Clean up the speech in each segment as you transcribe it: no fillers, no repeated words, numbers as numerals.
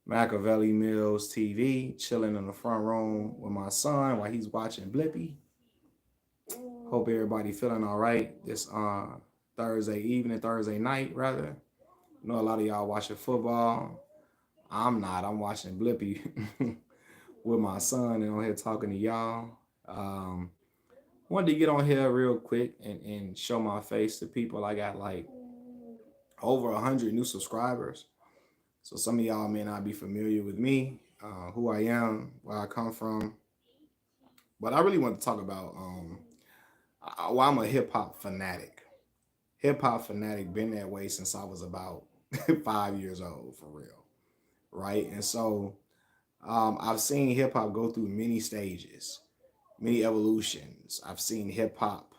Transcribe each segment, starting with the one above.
Machiavelli Mills TV, chilling in the front room with my son while he's watching Blippy. Hope everybody feeling all right this Thursday evening, Thursday night rather. I know a lot of y'all watching football. I'm not. I'm watching Blippy with my son and on here talking to y'all. Um, Wanted to get on here real quick and show my face to people. I got like over 100 new subscribers. So some of y'all may not be familiar with me, who I am, where I come from. But I really want to talk about well, I'm a hip hop fanatic. Hip hop fanatic, been that way since I was about 5 years old, for real, right? And so I've seen hip hop go through many stages, many evolutions. I've seen hip hop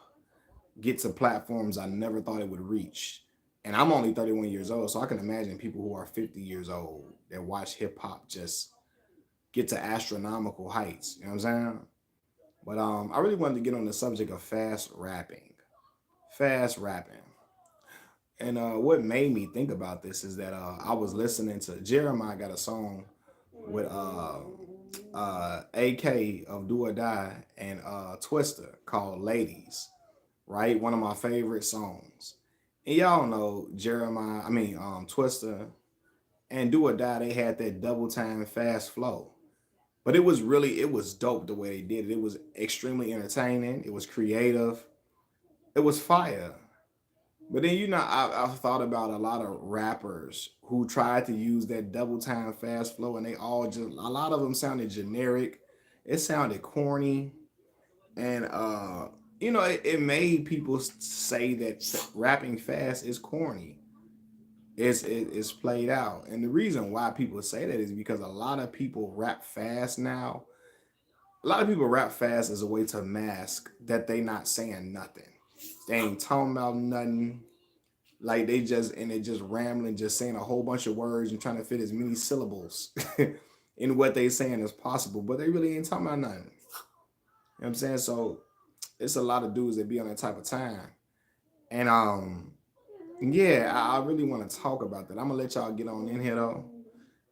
get to platforms I never thought it would reach. And I'm only 31 years old, so I can imagine people who are 50 years old that watch hip hop just get to astronomical heights. You know what I'm saying? But I really wanted to get on the subject of fast rapping. Fast rapping. And what made me think about this is that I was listening to Jeremiah got a song with AK of Do or Die and Twister called Ladies, right? One of my favorite songs. And y'all know Twister and Do or Die, they had that double time fast flow. But it was dope the way they did it. It was extremely entertaining. It was creative. It was fire. But then I've thought about a lot of rappers who tried to use that double time fast flow, and they all just a lot of them sounded generic. It sounded corny, and it made people say that rapping fast is corny. It's played out, and the reason why people say that is because a lot of people rap fast now. A lot of people rap fast as a way to mask that they not saying nothing. They ain't talking about nothing. Like they just rambling, just saying a whole bunch of words and trying to fit as many syllables in what they saying as possible, but they really ain't talking about nothing. You know what I'm saying? So it's a lot of dudes that be on that type of time. And yeah, I really want to talk about that. I'm gonna let y'all get on in here though.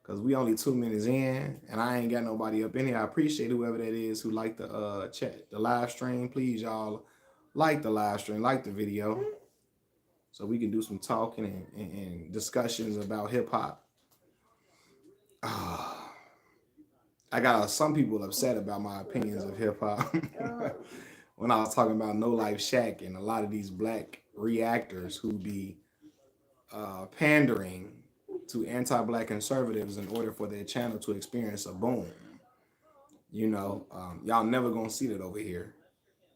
Cause we only 2 minutes in and I ain't got nobody up in here. I appreciate whoever that is who liked the chat, the live stream. Please y'all like the live stream, like the video. So we can do some talking and discussions about hip hop. I got some people upset about my opinions of hip hop when I was talking about No Life Shack and a lot of these black reactors who be pandering to anti-black conservatives in order for their channel to experience a boom. Y'all never gonna see that over here.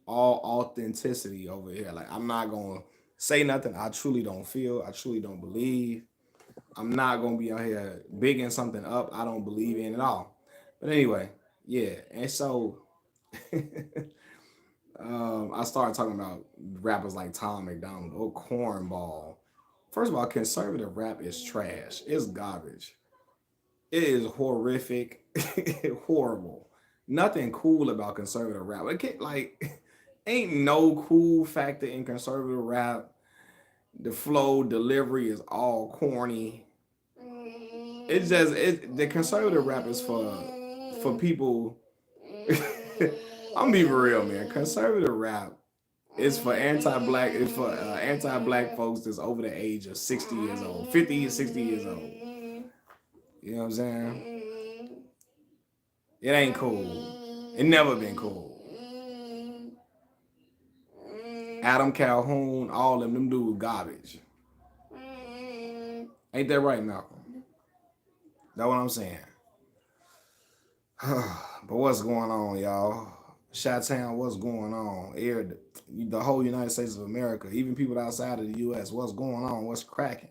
All authenticity over here. Like I'm not gonna say nothing I truly don't feel. I truly don't believe. I'm not gonna be out here bigging something up I don't believe in at all. But anyway, yeah. And so I started talking about rappers like Tom McDonald or Cornball. First of all, conservative rap is trash. It's garbage. It is horrific, horrible. Nothing cool about conservative rap. It can't, like, ain't no cool factor in conservative rap. The flow, delivery is all corny. It's just the conservative rap is for people. I'm gonna be real, man. Conservative rap is for anti-black. It's for anti-black folks that's over the age of 60 years old, 50 and 60 years old. You know what I'm saying? It ain't cool. It never been cool. Adam Calhoun, all them dudes garbage. Ain't that right, Malcolm? That's what I'm saying. But what's going on, y'all? Chi-Town, what's going on? The whole United States of America, even people outside of the U.S., what's going on? What's cracking?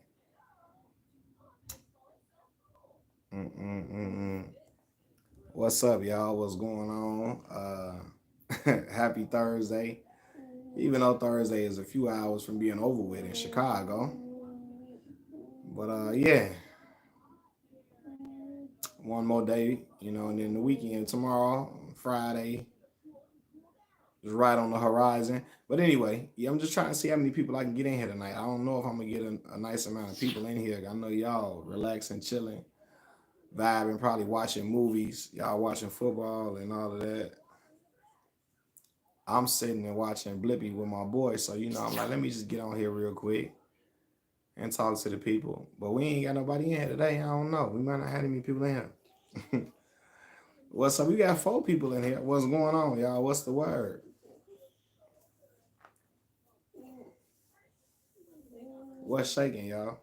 Mm-mm-mm-mm. What's up, y'all? What's going on? Happy Thursday. Even though Thursday is a few hours from being over with in Chicago. But yeah, one more day, and then the weekend tomorrow, Friday, is right on the horizon. But anyway, yeah, I'm just trying to see how many people I can get in here tonight. I don't know if I'm gonna get a nice amount of people in here. I know y'all relaxing, chilling, vibing, probably watching movies. Y'all watching football and all of that. I'm sitting and watching Blippy with my boy, so I'm like, let me just get on here real quick and talk to the people. But we ain't got nobody in here today. I don't know. We might not have any people in here. Well, so we got 4 people in here. What's going on, y'all? What's the word? What's shaking, y'all?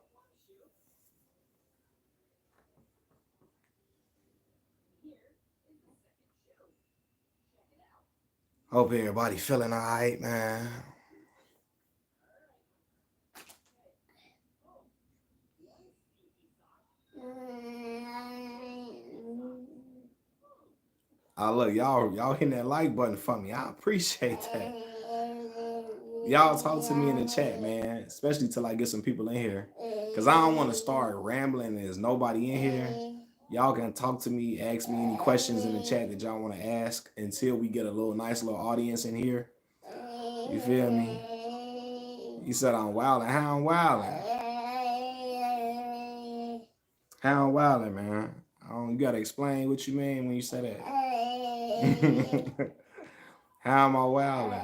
Hope everybody feeling all right, man. Look, y'all hitting that like button for me. I appreciate that. Y'all talk to me in the chat, man, especially till I get some people in here. Because I don't want to start rambling and there's nobody in here. Y'all can talk to me, ask me any questions in the chat that y'all want to ask until we get a nice little audience in here. You feel me? You said I'm wilding. How I'm wilding? How I'm wilding, man? You got to explain what you mean when you say that. How am I wilding?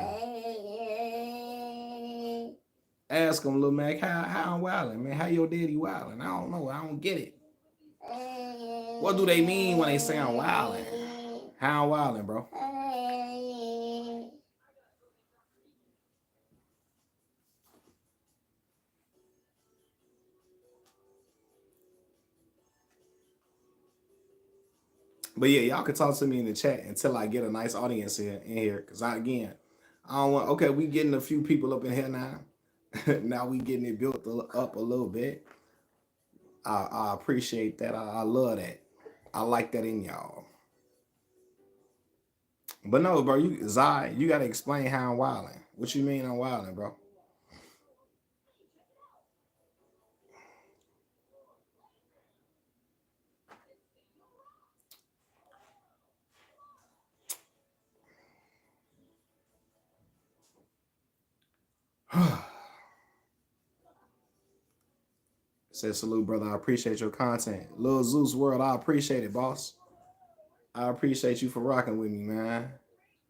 Ask him, Lil Mac, how I'm wilding, man. How your daddy wilding? I don't know. I don't get it. What do they mean when they say I'm wilding? How I'm wilding, bro? But yeah, y'all can talk to me in the chat until I get a nice audience in here. Cause I don't want. Okay, we getting a few people up in here now. Now we getting it built up a little bit. I appreciate that. I love that. I like that in y'all. But no, bro, Zai, you gotta explain how I'm wilding. What you mean I'm wilding, bro? Said salute, brother. I appreciate your content. Lil Zeus World, I appreciate it, boss. I appreciate you for rocking with me, man.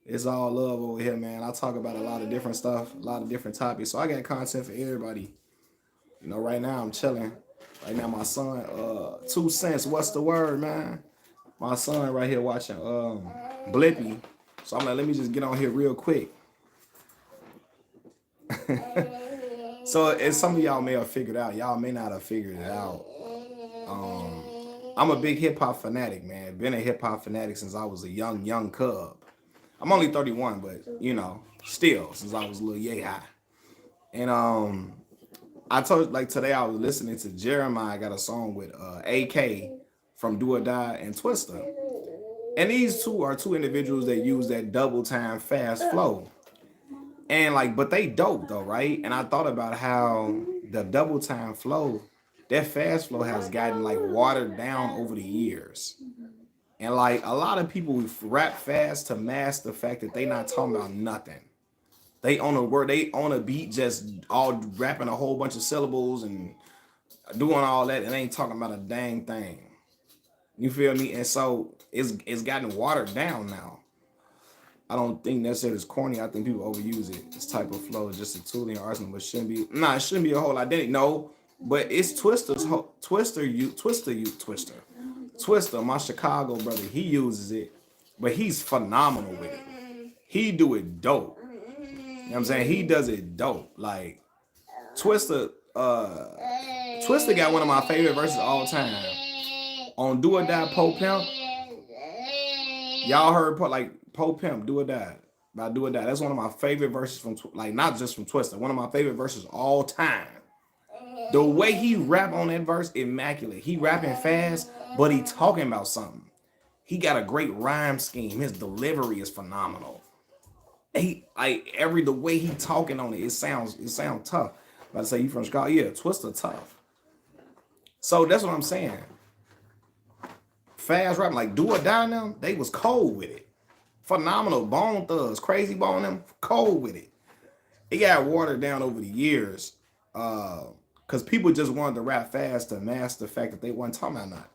It's all love over here, man. I talk about a lot of different stuff, a lot of different topics. So I got content for everybody. Right now I'm chilling. Right now my son, 2 cents. What's the word, man? My son right here watching Blippy. So I'm like, let me just get on here real quick. So as some of y'all may have figured out, y'all may not have figured it out. I'm a big hip hop fanatic, man. Been a hip hop fanatic since I was a young cub. I'm only 31, but still since I was a little yay high. And I told like today I was listening to Jeremiah got a song with AK from Do or Die and Twista. And these two are 2 individuals that use that double time fast flow. And but they dope though, right? And I thought about how the double time flow, that fast flow has gotten watered down over the years. And a lot of people rap fast to mask the fact that they not talking about nothing. They on a word, they on a beat, just all rapping a whole bunch of syllables and doing all that, and ain't talking about a dang thing. You feel me? And so it's gotten watered down now. I don't think necessarily it's corny. I think people overuse it. This type of flow is just a tool in your arsenal, but it shouldn't be a whole identity. No, but it's Twister, my Chicago brother. He uses it, but he's phenomenal with it. He do it dope. You know what I'm saying? He does it dope. Like Twister got one of my favorite verses all time. On Do or Die Po Pimp. Y'all heard Po Pimp, Do or Die. By Do or Die. That's one of my favorite verses from not just from Twister. One of my favorite verses all time. The way he rap on that verse, immaculate. He rapping fast, but he talking about something. He got a great rhyme scheme. His delivery is phenomenal. The way he talking on it, it sounds tough. But I say you from Chicago, yeah, Twister tough. So that's what I'm saying. Fast rap, like Do or Die them, they was cold with it. Phenomenal. Bone Thugs, Crazy Bone them, cold with it. It got watered down over the years. Because people just wanted to rap fast to mask the fact that they weren't talking about nothing.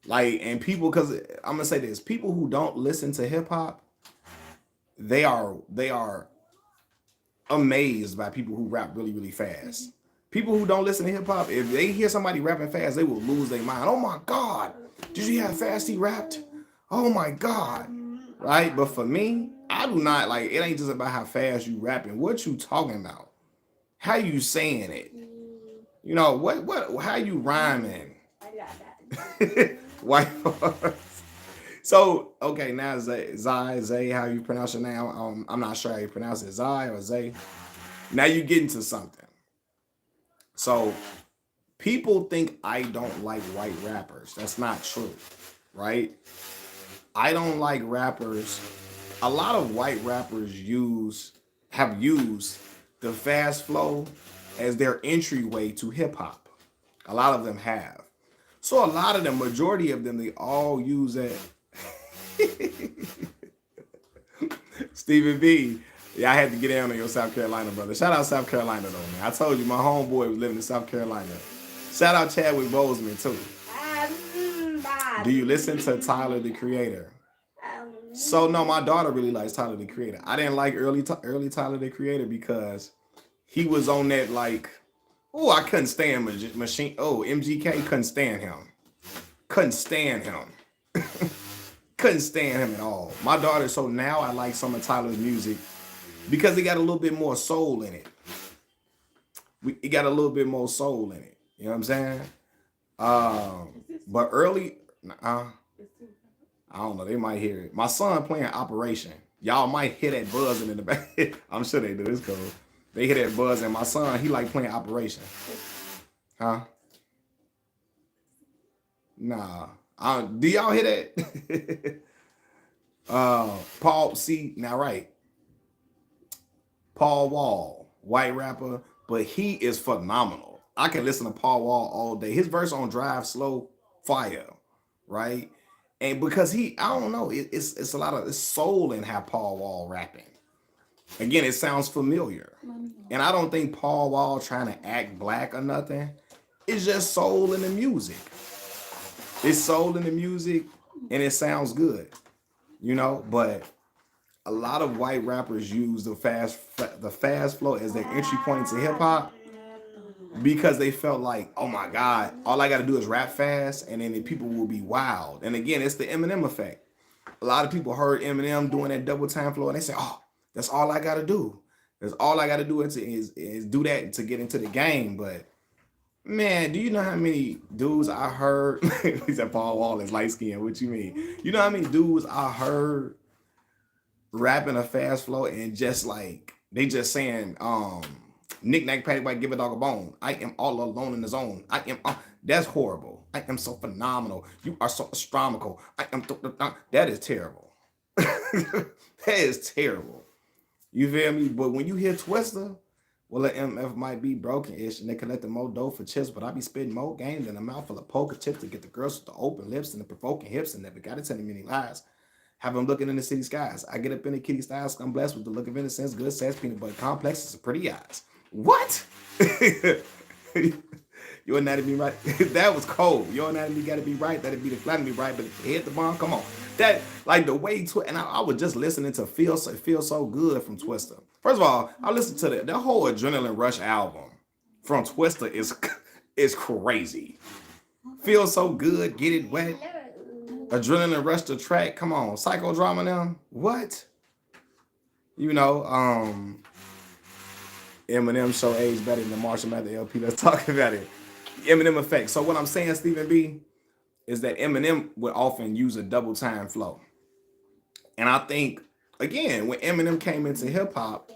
Like, and people, because I'm gonna say this, people who don't listen to hip hop, they are amazed by people who rap really, really fast. People who don't listen to hip hop, if they hear somebody rapping fast, they will lose their mind. Oh my God, did you hear how fast he rapped? Oh my God. Right? But for me, I do not like it ain't just about how fast you rapping. What you talking about? How you saying it? You know, what how you rhyming? White So okay, now Zay, how you pronounce it now? I'm not sure how you pronounce it, Zay or Zay. Now you get into something. So people think I don't like white rappers. That's not true, right? I don't like rappers. A lot of white rappers have used the fast flow as their entryway to hip hop. A lot of them have. So a lot of them, majority of them, they all use that. Stephen B. Yeah, I had to get down on your South Carolina brother. Shout out South Carolina though, man. I told you my homeboy was living in South Carolina. Shout out Chadwick Boseman too. Do you listen to Tyler the Creator? So no, my daughter really likes Tyler the Creator. I didn't like early Tyler the Creator because he was on that like, oh, I couldn't stand machine. Oh, MGK couldn't stand him. Couldn't stand him. Couldn't stand him at all. My daughter, so now I like some of Tyler's music because it got a little bit more soul in it. It got a little bit more soul in it. You know what I'm saying? But early, I don't know. They might hear it. My son playing Operation. Y'all might hear that buzzing in the back. I'm sure they do. It's cool. They hear that buzzing. My son, he like playing Operation. Huh? Nah. Do y'all hear that? Paul, see, now right. Paul Wall, white rapper, but he is phenomenal. I can listen to Paul Wall all day. His verse on Drive Slow, fire, right? And because I don't know, it's a lot of soul in how Paul Wall rapping. Again, it sounds familiar. And I don't think Paul Wall trying to act black or nothing. It's just soul in the music. It's soul in the music and it sounds good, you know, but a lot of white rappers use the fast flow as their entry point to hip hop because they felt like, oh my God, all I got to do is rap fast and then the people will be wild. And again, it's the Eminem effect. A lot of people heard Eminem doing that double time flow and they say, oh, that's all I got to do. That's all I got to do is do that to get into the game. But man, do you know how many dudes I heard? He said Paul Wall is light skinned. What you mean? You know how many dudes I heard rapping a fast flow and just like they just saying, knick knack patty whack, give a dog a bone. I am all alone in the zone. I am that's horrible. I am so phenomenal. You are so astronomical. I am that is terrible. That is terrible. You feel me? But when you hear Twister, well, the MF might be broken-ish, and they collecting more dough for chips, but I be spitting more game than a mouthful of poker chips to get the girls with the open lips and the provoking hips and never got to tell them any lies. Have them looking in the city skies. I get up in the kitty styles, I'm blessed with the look of innocence, good sex, peanut butter complexes, and pretty eyes. What? Your anatomy right? That was cold. Your anatomy got to be right. That'd be the flat be right, but if you hit the bomb, come on. That like the way and I was just listening to Feel So Good from Twister. First of all, I listened to that whole Adrenaline Rush album from Twister is crazy. Feel So Good, Get It Wet, Adrenaline Rush the track. Come on, Psychodrama now. What? You know, Eminem show age better than the Marshall Mathers LP. Let's talk about it. Eminem effect. So what I'm saying, Stephen B, is that Eminem would often use a double time flow. And I think, again, when Eminem came into hip hop,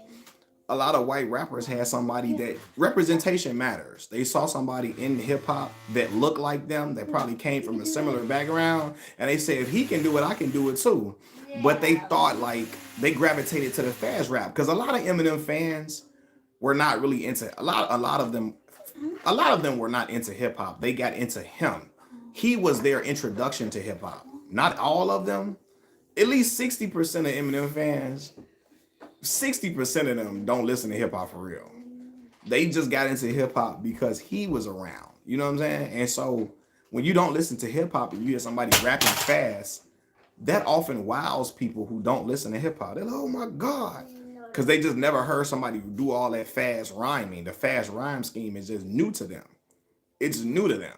a lot of white rappers had somebody that representation matters. They saw somebody in hip hop that looked like them, that probably came from a similar background, and they said, if he can do it, I can do it too. But they thought like they gravitated to the fast rap because a lot of Eminem fans were not really into a lot of them were not into hip hop. They got into him. He was their introduction to hip hop. Not all of them. At least 60% of Eminem fans, 60% of them don't listen to hip hop for real. They just got into hip hop because he was around. You know what I'm saying? And so when you don't listen to hip hop and you hear somebody rapping fast, that often wows people who don't listen to hip hop. They're like, oh my God. Because they just never heard somebody do all that fast rhyming. The fast rhyme scheme is just new to them. It's new to them.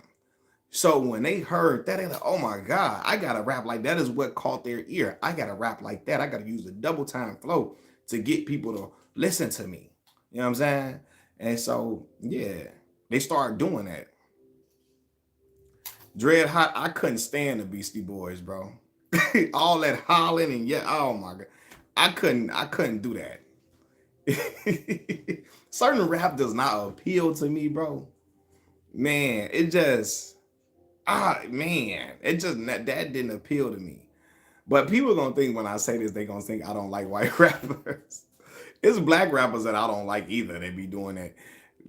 So when they heard that, they're like, oh my God, I gotta rap like that is what caught their ear. I gotta rap like that. I gotta use the double time flow to get people to listen to me. You know what I'm saying? And so, yeah, they started doing that. Dread Hot, I couldn't stand the Beastie Boys, bro. All that hollering and yeah, oh my God. I couldn't do that. Certain rap does not appeal to me, bro. Man, it just man, it just that didn't appeal to me. But people are gonna think when I say this, they gonna think I don't like white rappers. It's black rappers that I don't like either. They be doing that.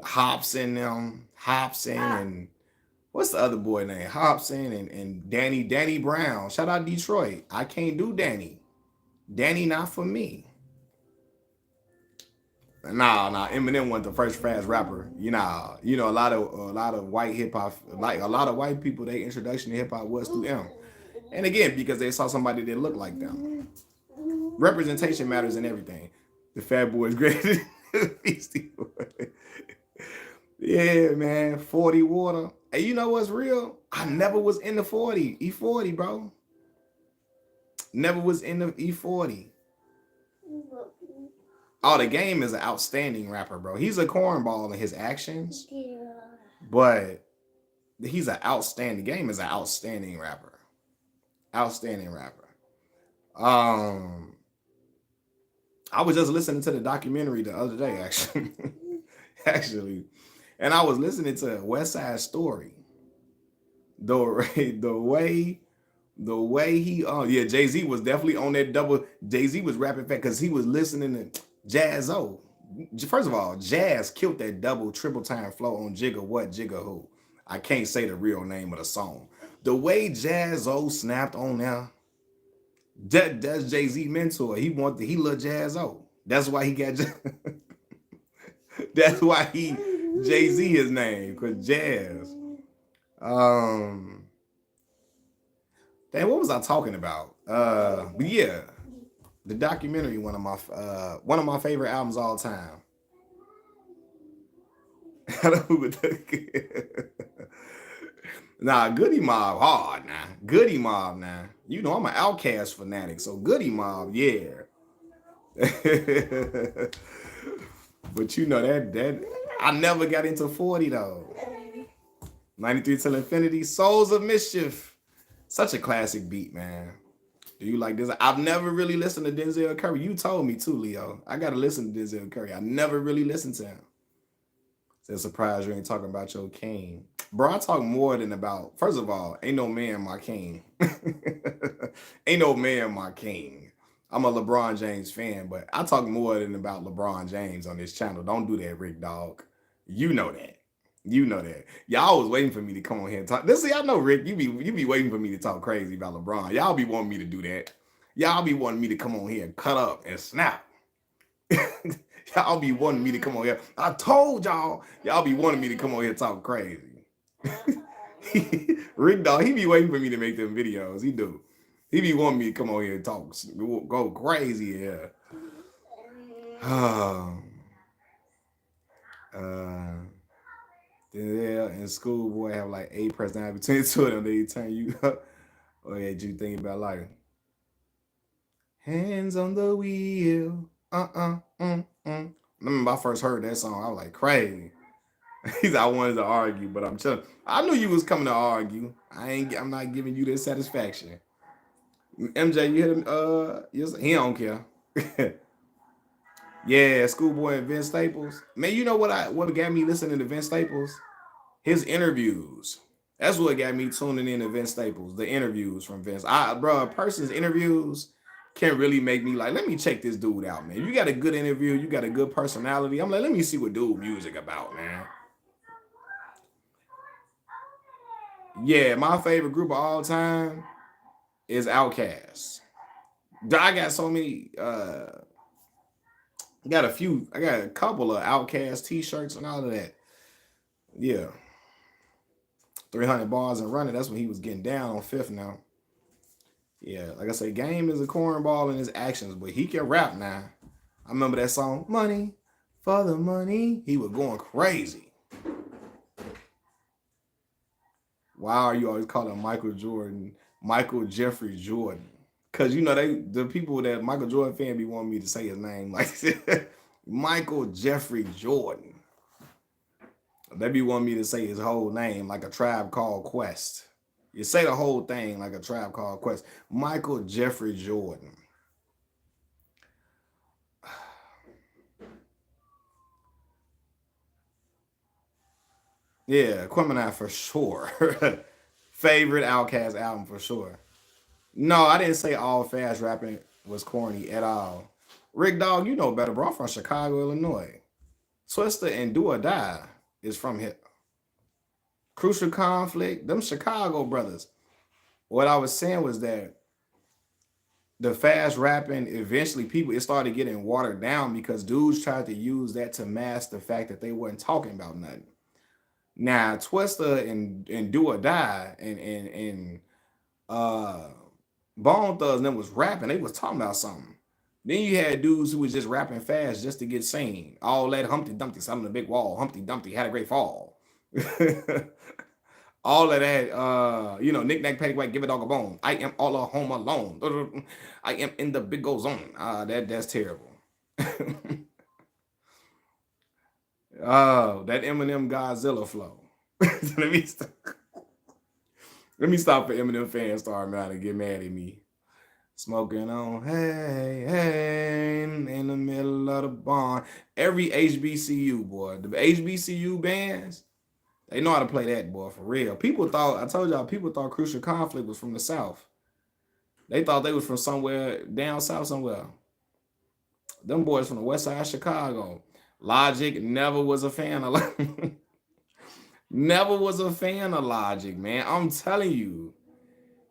Hobson and what's the other boy name? Hobson and Danny Brown. Shout out Detroit. I can't do Danny. Danny not for me. Nah. Eminem wasn't the first fast rapper. A lot of white hip hop, like a lot of white people, their introduction to hip hop was through M. And again, because they saw somebody that looked like them. Representation matters in everything. The Fat Boys great. Beastie Boys. Yeah, man. 40 water. And you know what's real? I never was in the 40. E40, bro. Never was in the E40. Oh, the Game is an outstanding rapper, bro. He's a cornball in his actions, but he's an outstanding. Game is an outstanding rapper. Outstanding rapper. I was just listening to the documentary the other day, actually. Actually, and I was listening to West Side Story. The way he yeah, Jay-Z was definitely on that double. Jay-Z was rapping fast because he was listening to Jazzo. First of all, Jazz killed that double triple time flow on Jigga What Jigga Who. I can't say the real name of the song. The way Jazzo snapped on there, that's Jay-Z mentor. He loved Jazzo. That's why he got that's why he Jay-Z his name, because Jazz. Damn, what was I talking about? But yeah, the documentary, one of my favorite albums all time. Nah, Goody Mob hard now. Goody Mob now. You know I'm an Outcast fanatic, so Goody Mob, yeah. But you know that I never got into 40 though. 93 till infinity, Souls of Mischief. Such a classic beat, man. Do you like this? I've never really listened to Denzel Curry. You told me too, Leo. I gotta listen to Denzel Curry. I never really listened to him. It's a surprise you ain't talking about your king. Bro, I talk more than about, first of all, ain't no man my king. Ain't no man my king. I'm a LeBron James fan, but I talk more than about LeBron James on this channel. Don't do that, Rick Dog. You know that. You know that. Y'all was waiting for me to come on here and talk. This, I know, Rick, you be waiting for me to talk crazy about LeBron. Y'all be wanting me to do that. Y'all be wanting me to come on here and cut up and snap. Y'all be wanting me to come on here. I told y'all. Y'all be wanting me to come on here and talk crazy. Rick Dog, he be waiting for me to make them videos. He do. He be wanting me to come on here and talk, go crazy here. Denzel and Schoolboy have like 8 personalities between the two of them. They turn you up. Or yeah, you think about like hands on the wheel. I remember I first heard that song. I was like crazy. I wanted to argue, but I'm telling. I knew you was coming to argue. I'm not giving you this satisfaction. MJ, you hit him. He don't care. Yeah, Schoolboy and Vince Staples. Man, you know what got me listening to Vince Staples? His interviews. That's what got me tuning in to Vince Staples. The interviews from Vince. Bro, a person's interviews can really make me like, let me check this dude out, man. You got a good interview, you got a good personality. I'm like, let me see what dude music about, man. Yeah, my favorite group of all time is Outkast. I got so many. I got a couple of Outkast t-shirts and all of that. Yeah. 300 bars and running. That's when he was getting down on fifth now. Yeah, like I say, Game is a cornball in his actions, but he can rap now. I remember that song, Money for the Money. He was going crazy. Why are you always calling Michael Jordan Michael Jeffrey Jordan? Because you know the people that Michael Jordan fan be wanting me to say his name like Michael Jeffrey Jordan. They be wanting me to say his whole name like a Tribe Called Quest. You say the whole thing like a Tribe Called Quest. Michael Jeffrey Jordan. Yeah, Kwami for sure. Favorite Outkast album for sure. No, I didn't say all fast rapping was corny at all. Rick Dog, you know better, bro. I'm from Chicago, Illinois. Twister and Do or Die is from here. Crucial Conflict, them Chicago brothers. What I was saying was that the fast rapping, eventually people, it started getting watered down because dudes tried to use that to mask the fact that they weren't talking about nothing. Now, Twister and Do or Die and Bone Thugs and them was rapping, they was talking about something. Then you had dudes who was just rapping fast just to get seen. All that Humpty Dumpty sat on the big wall. Humpty Dumpty had a great fall. All of that, knick knack paddywhack, give a dog a bone. I am all at home alone. I am in the big old zone. That's terrible. Oh, that Eminem Godzilla flow. let me st- let me stop for Eminem fans starting out and get mad at me. Smoking on, hey, hey, in the middle of the barn. Every HBCU boy, the HBCU bands, they know how to play that, boy, for real. I told y'all, people thought Crucial Conflict was from the South. They thought they was from somewhere down south somewhere. Them boys from the west side of Chicago. Logic never was a fan of never was a fan of Logic, man. I'm telling you.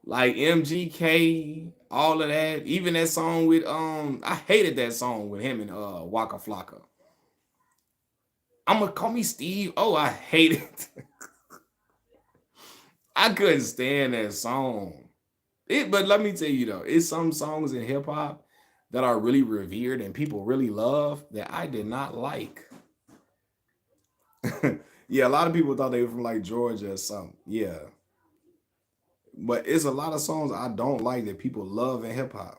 Like MGK, all of that. Even that song with I hated that song with him and Waka Flocka. I'ma call me Steve. Oh, I hate it. I couldn't stand that song. But let me tell you though, it's some songs in hip hop that are really revered and people really love that I did not like. Yeah, a lot of people thought they were from like Georgia or something. Yeah. But it's a lot of songs I don't like that people love in hip hop.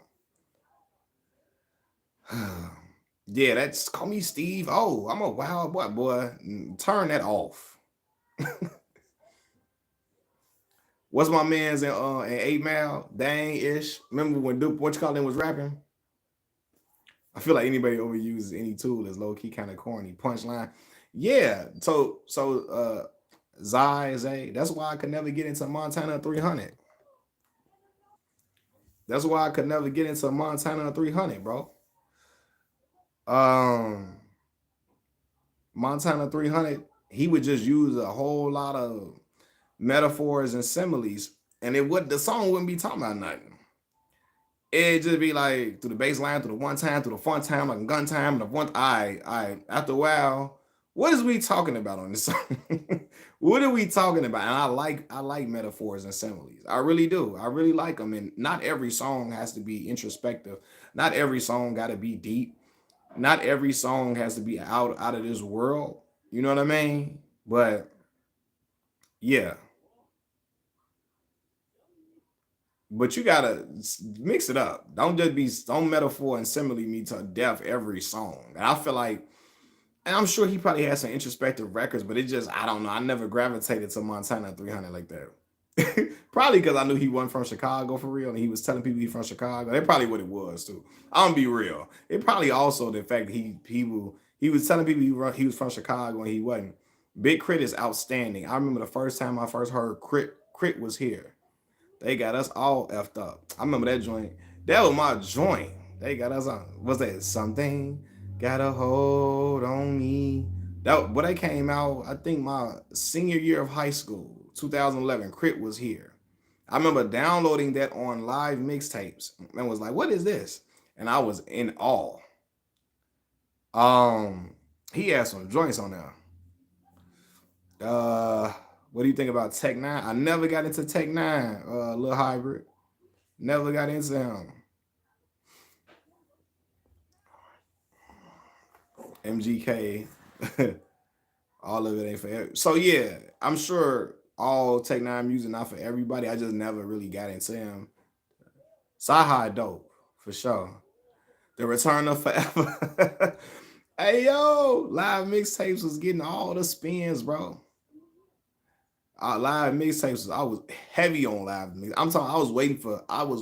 Yeah, that's Call Me Steve. Oh, I'm a wild boy. Turn that off. What's my man's in 8 Mile? Dang ish. Remember when Duke, what you call him, was rapping? I feel like anybody overuses any tool is low key kind of corny. Punchline. Yeah. Zay. That's why I could never get into Montana 300. That's why I could never get into Montana 300, bro. Um, Montana 300, he would just use a whole lot of metaphors and similes, and the song wouldn't be talking about nothing. It'd just be like through the bass line, through the one time, through the fun time, like gun time, and the one. I. After a while, what is we talking about on this song? What are we talking about? And I like metaphors and similes. I really do. I really like them, and not every song has to be introspective. Not every song got to be deep. Not every song has to be out of this world. You know what I mean? But yeah, but you gotta mix it up. Don't metaphor and simile me to death every song. And I feel like, and I'm sure he probably has some introspective records, but it just, I don't know. I never gravitated to Montana 300 like that. Probably because I knew he wasn't from Chicago for real, and he was telling people he's from Chicago. That's probably what it was too. I'm gonna be real. It probably also the fact that he was telling people he was from Chicago and he wasn't. Big Crit is outstanding. I remember the first time I first heard Crit was here. They got us all effed up. I remember that joint. That was my joint. They got us on. Was that something got a hold on me? That when they came out, I think my senior year of high school, 2011. Crit was here. I remember downloading that on live mixtapes and was like, "What is this?" And I was in awe. He had some joints on there. What do you think about Tech Nine? I never got into Tech Nine, Lil Hybrid. Never got into him. MGK. All of it ain't for so yeah, I'm sure all Tech Nine music not for everybody. I just never really got into him. Sci dope, for sure. The Return of Forever. Hey yo, live mixtapes was getting all the spins, bro. Live mixtapes, I was heavy on live mix. I'm talking. I was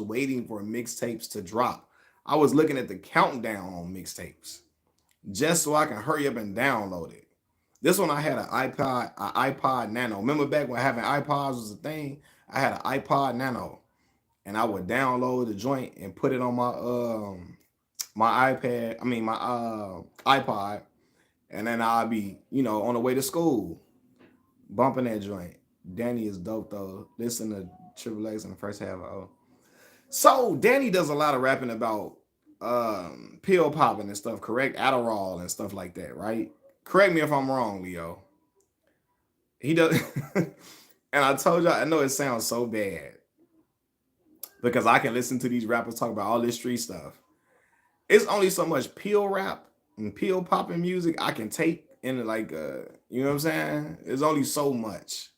waiting for mixtapes to drop. I was looking at the countdown on mixtapes just so I can hurry up and download it. This one I had an iPod Nano. Remember back when having iPods was a thing? I had an iPod Nano, and I would download the joint and put it on my iPad. I mean my iPod, and then I'd be on the way to school bumping that joint. Danny is dope though. Listen to Triple X in the first half of O. So Danny does a lot of rapping about pill popping and stuff, correct? Adderall and stuff like that, right? Correct me if I'm wrong, Leo. He does. And I told y'all, I know it sounds so bad because I can listen to these rappers talk about all this street stuff. It's only so much pill rap and pill popping music I can take in like you know what I'm saying? There's only so much.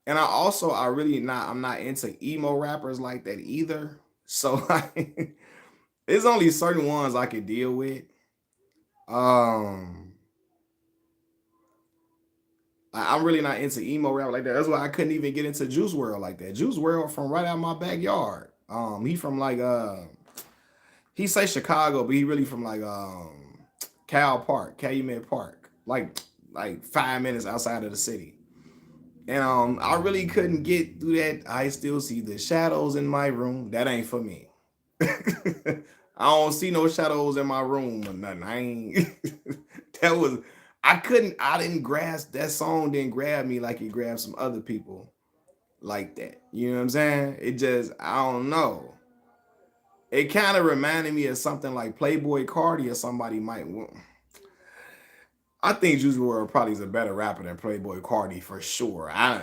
And I'm not into emo rappers like that either. So like there's only certain ones I could deal with. Um I'm really not into emo rap like that. That's why I couldn't even get into Juice World like that. Juice World from right out my backyard. He from like he say Chicago, but he really from like Calumet Park, like 5 minutes outside of the city. And I really couldn't get through that. I still see the shadows in my room. That ain't for me. I don't see no shadows in my room or nothing. I ain't that was I didn't grasp that song didn't grab me like it grabbed some other people like that. You know what I'm saying? It just I don't know. It kind of reminded me of something like Playboy Cardi or somebody might want. I think Juice WRLD probably is a better rapper than Playboy Cardi for sure. I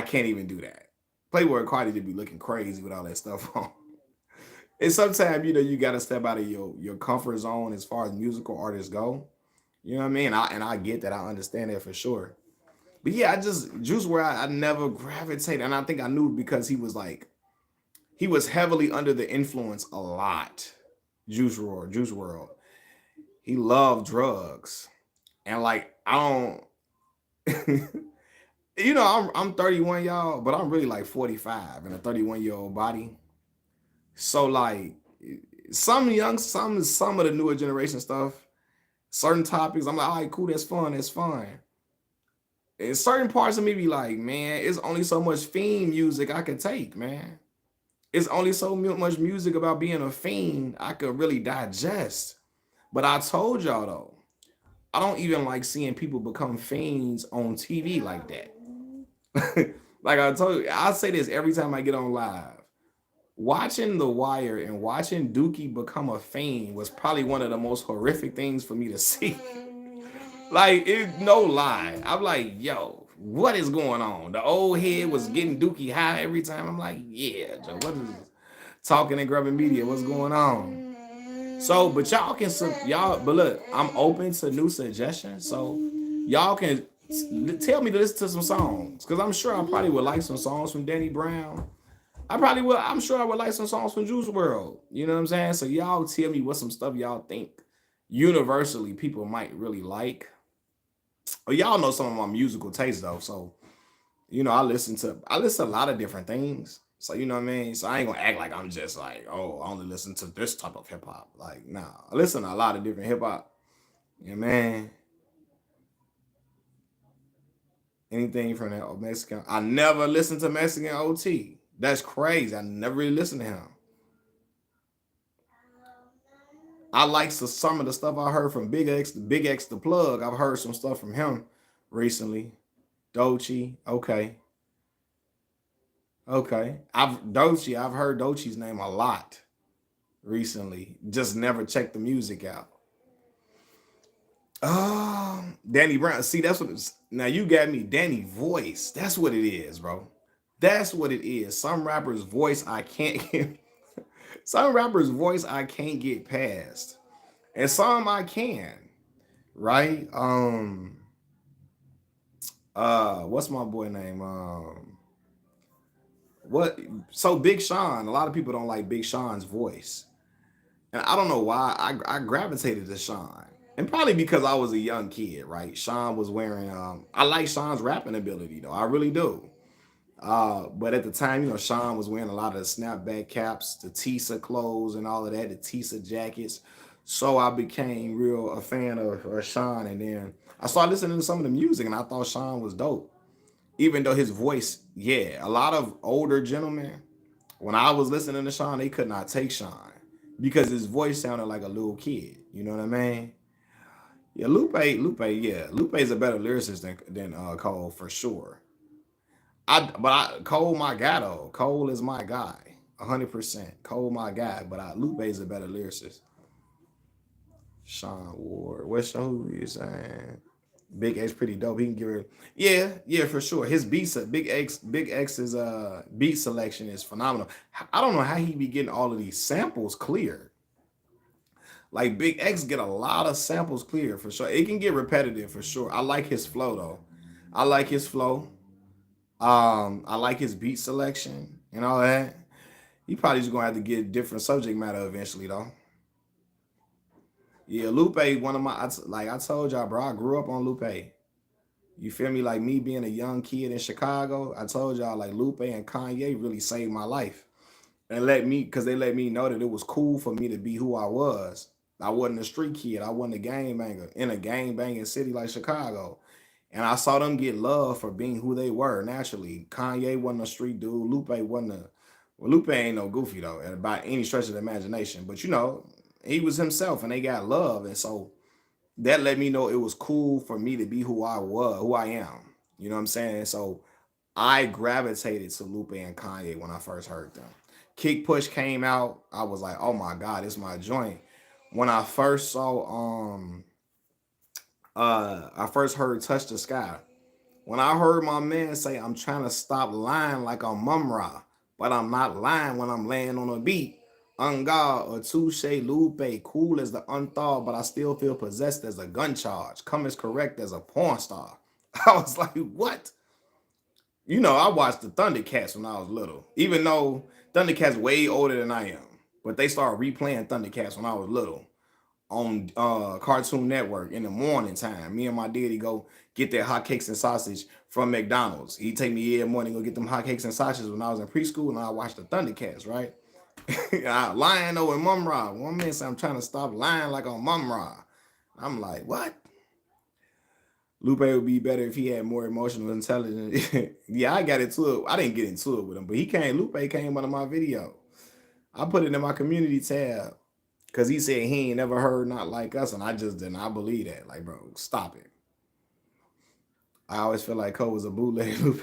can't even do that. Playboy Cardi did be looking crazy with all that stuff on. And sometimes you gotta step out of your comfort zone as far as musical artists go. You know what I mean? I get that. I understand that for sure. But yeah, I just Juice WRLD I never gravitated, and I think I knew because he was heavily under the influence a lot. Juice WRLD. He loved drugs. And like I don't I'm 31, y'all, but I'm really like 45 in a 31-year-old body. So like some of the newer generation stuff, certain topics, I'm like, all right, cool, that's fun. And certain parts of me be like, man, it's only so much fiend music I could take, man. It's only so much music about being a fiend I could really digest. But I told y'all though, I don't even like seeing people become fiends on TV like that. Like I told you, I say this every time I get on live. Watching The Wire and watching Dookie become a fiend was probably one of the most horrific things for me to see. Like, it no lie. I'm like, yo, what is going on? The old head was getting Dookie high every time. I'm like, yeah, Joe, what is this? Talking and grubbing media, what's going on? So, but but look, I'm open to new suggestions. So y'all can tell me to listen to some songs. Cause I'm sure I probably would like some songs from Danny Brown. I probably will. I'm sure I would like some songs from Juice WRLD. You know what I'm saying? So y'all tell me what some stuff y'all think universally people might really like. Well, y'all know some of my musical taste though. So, I listen to a lot of different things. So you know what I mean? So I ain't gonna act like I'm just like, oh, I only listen to this type of hip hop. Like, nah. I listen to a lot of different hip hop. Yeah, man. Anything from that Mexican. I never listened to Mexican OT. That's crazy. I never really listened to him. I like some of the stuff I heard from Big X the Plug. I've heard some stuff from him recently. Doechii, okay. Okay. I've heard Doechii's name a lot recently. Just never checked the music out. Danny Brown. See, that's what it's now you got me. Danny voice. That's what it is, bro. That's what it is. Some rappers' voice I can't get. Some rappers' voice I can't get past. And some I can. Right? What's my boy name? What so Big Sean, a lot of people don't like Big Sean's voice. And I don't know why I gravitated to Sean. And probably because I was a young kid, right? Sean was wearing I like Sean's rapping ability though. I really do. But at the time, Sean was wearing a lot of the snapback caps, the Tisa clothes and all of that, the Tisa jackets. So I became real a fan of Sean. And then I started listening to some of the music and I thought Sean was dope. Even though his voice, yeah, a lot of older gentlemen, when I was listening to Sean, they could not take Sean because his voice sounded like a little kid. You know what I mean? Yeah, Lupe is a better lyricist than Cole for sure. Cole my guy though. Cole is my guy, 100%. Cole my guy, but Lupe is a better lyricist. Sean Ward, what's who you saying? Big X pretty dope. He can give her, yeah, for sure. His beats, Big X's beat selection is phenomenal. I don't know how he be getting all of these samples cleared. Like Big X get a lot of samples clear for sure. It can get repetitive for sure. I like his flow though. I like his flow. I like his beat selection and all that. He probably just gonna have to get different subject matter eventually though. Yeah, Lupe, one of my like I told y'all, bro. I grew up on Lupe. You feel me? Like me being a young kid in Chicago, I told y'all like Lupe and Kanye really saved my life and because they let me know that it was cool for me to be who I was. I wasn't a street kid. I wasn't a gang banger in a gang banging city like Chicago. And I saw them get love for being who they were naturally. Kanye wasn't a street dude. Lupe wasn't a well, Lupe ain't no goofy though, by any stretch of the imagination. But he was himself and they got love. And so that let me know it was cool for me to be who I was, who I am. You know what I'm saying? So I gravitated to Lupe and Kanye when I first heard them. Kick Push came out. I was like, oh my God, it's my joint. When I first heard Touch the Sky. When I heard my man say, I'm trying to stop lying like I'm Mumra, but I'm not lying when I'm laying on a beat. Ungar or Touche Lupe, cool as the unthawed, but I still feel possessed as a gun charge. Come as correct as a porn star. I was like, what? I watched the Thundercats when I was little, even though Thundercats way older than I am. But they started replaying Thundercats when I was little on Cartoon Network in the morning time. Me and my daddy go get their hotcakes and sausage from McDonald's. He take me every morning go get them hotcakes and sausages when I was in preschool, and I watched the Thundercats, right? Lion-O and Mum Ra. One man said I'm trying to stop lying like on Mum Ra. I'm like, what? Lupe would be better if he had more emotional intelligence. Yeah, I got into it. I didn't get into it with him, but Lupe came under my video. I put it in my community tab because he said he ain't never heard not like us, and I just did not believe that. Like, bro, stop it. I always feel like Cole was a bootleg Lupe.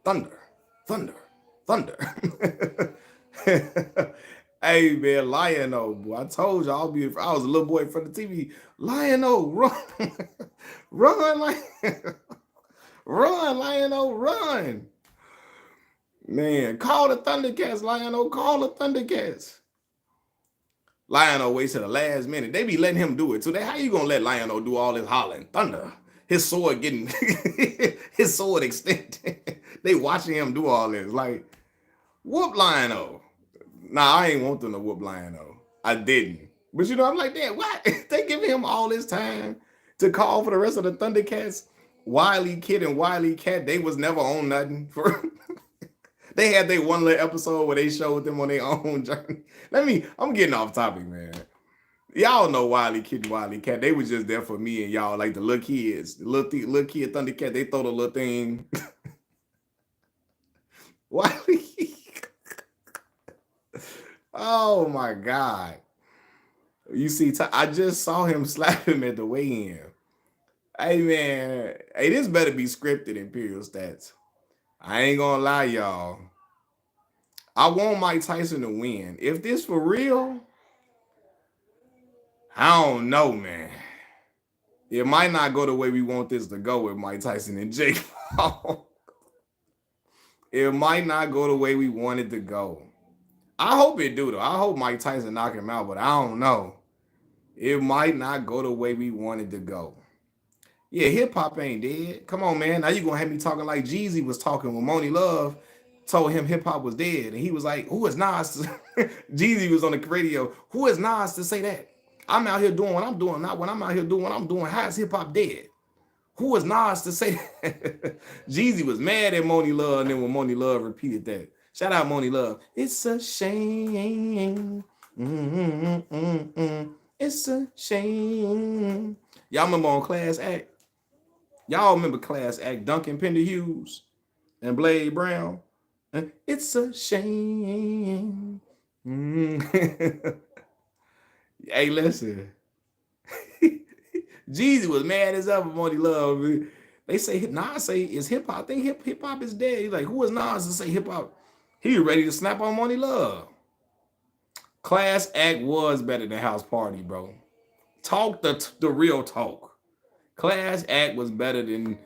Thunder, thunder, thunder. Hey man, Lion-O, boy. I told you I was a little boy in front of the TV. Lion-O, run, run, run, Lion-O, run. Man, call the Thundercats, Lion-O, call the Thundercats. Lion-O waits to the last minute. They be letting him do it too. How you gonna let Lion-O do all this hollering? Thunder. His sword getting his sword extended. They watching him do all this. Like, whoop Lion-O. Nah, I ain't want them to whoop Lion-O. I didn't. But I'm like, damn, why? They giving him all this time to call for the rest of the Thundercats. Wily Kid and Wily Cat, they was never on nothing. They had their one little episode where they showed them on their own journey. I'm getting off topic, man. Y'all know Wily Kid and Wily Cat. They was just there for me and y'all, like the little kids. The little kid Thundercat, they throw the little thing. Wily. Oh my God. You see, I just saw him slap him at the weigh-in. Hey man, hey, this better be scripted Imperial Stats. I ain't gonna lie, y'all. I want Mike Tyson to win. If this for real, I don't know, man. It might not go the way we want this to go with Mike Tyson and Jake Paul. It might not go the way we want it to go. I hope it do though. I hope Mike Tyson knock him out, but I don't know. It might not go the way we want it to go. Yeah, hip hop ain't dead. Come on, man. Now you gonna have me talking like Jeezy was talking when Moni Love told him hip hop was dead, and he was like, "Who is Nas?" Jeezy was on the radio. Who is Nas to say that? I'm out here doing what I'm doing, not when I'm out here doing what I'm doing. How is hip hop dead? Who is Nas to say that? Jeezy was mad at Moni Love, and then when Moni Love repeated that, shout out Moni Love. It's a shame. It's a shame. Y'all remember on Class Act? Y'all remember Class Act, Duncan Pender Hughes and Blade Brown? It's a shame. Hey, listen. Jeezy was mad as ever, Moni Love. They say Nas say is hip hop. I think hip hop is dead. He's like, who is Nas to say hip hop? He was ready to snap on Moni Love. Class Act was better than House Party, bro. Talk the real talk. Class Act was better than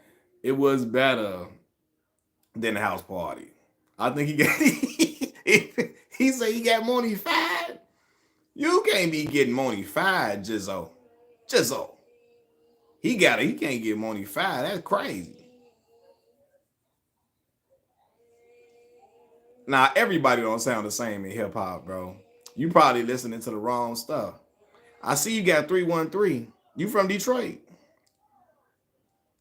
House Party. I think he got he said he got Moni fired. You can't be getting Moni fired, Jizzo. He can't get Moni fired. That's crazy. Now everybody don't sound the same in hip hop, bro. You probably listening to the wrong stuff. I see you got 313. You from Detroit?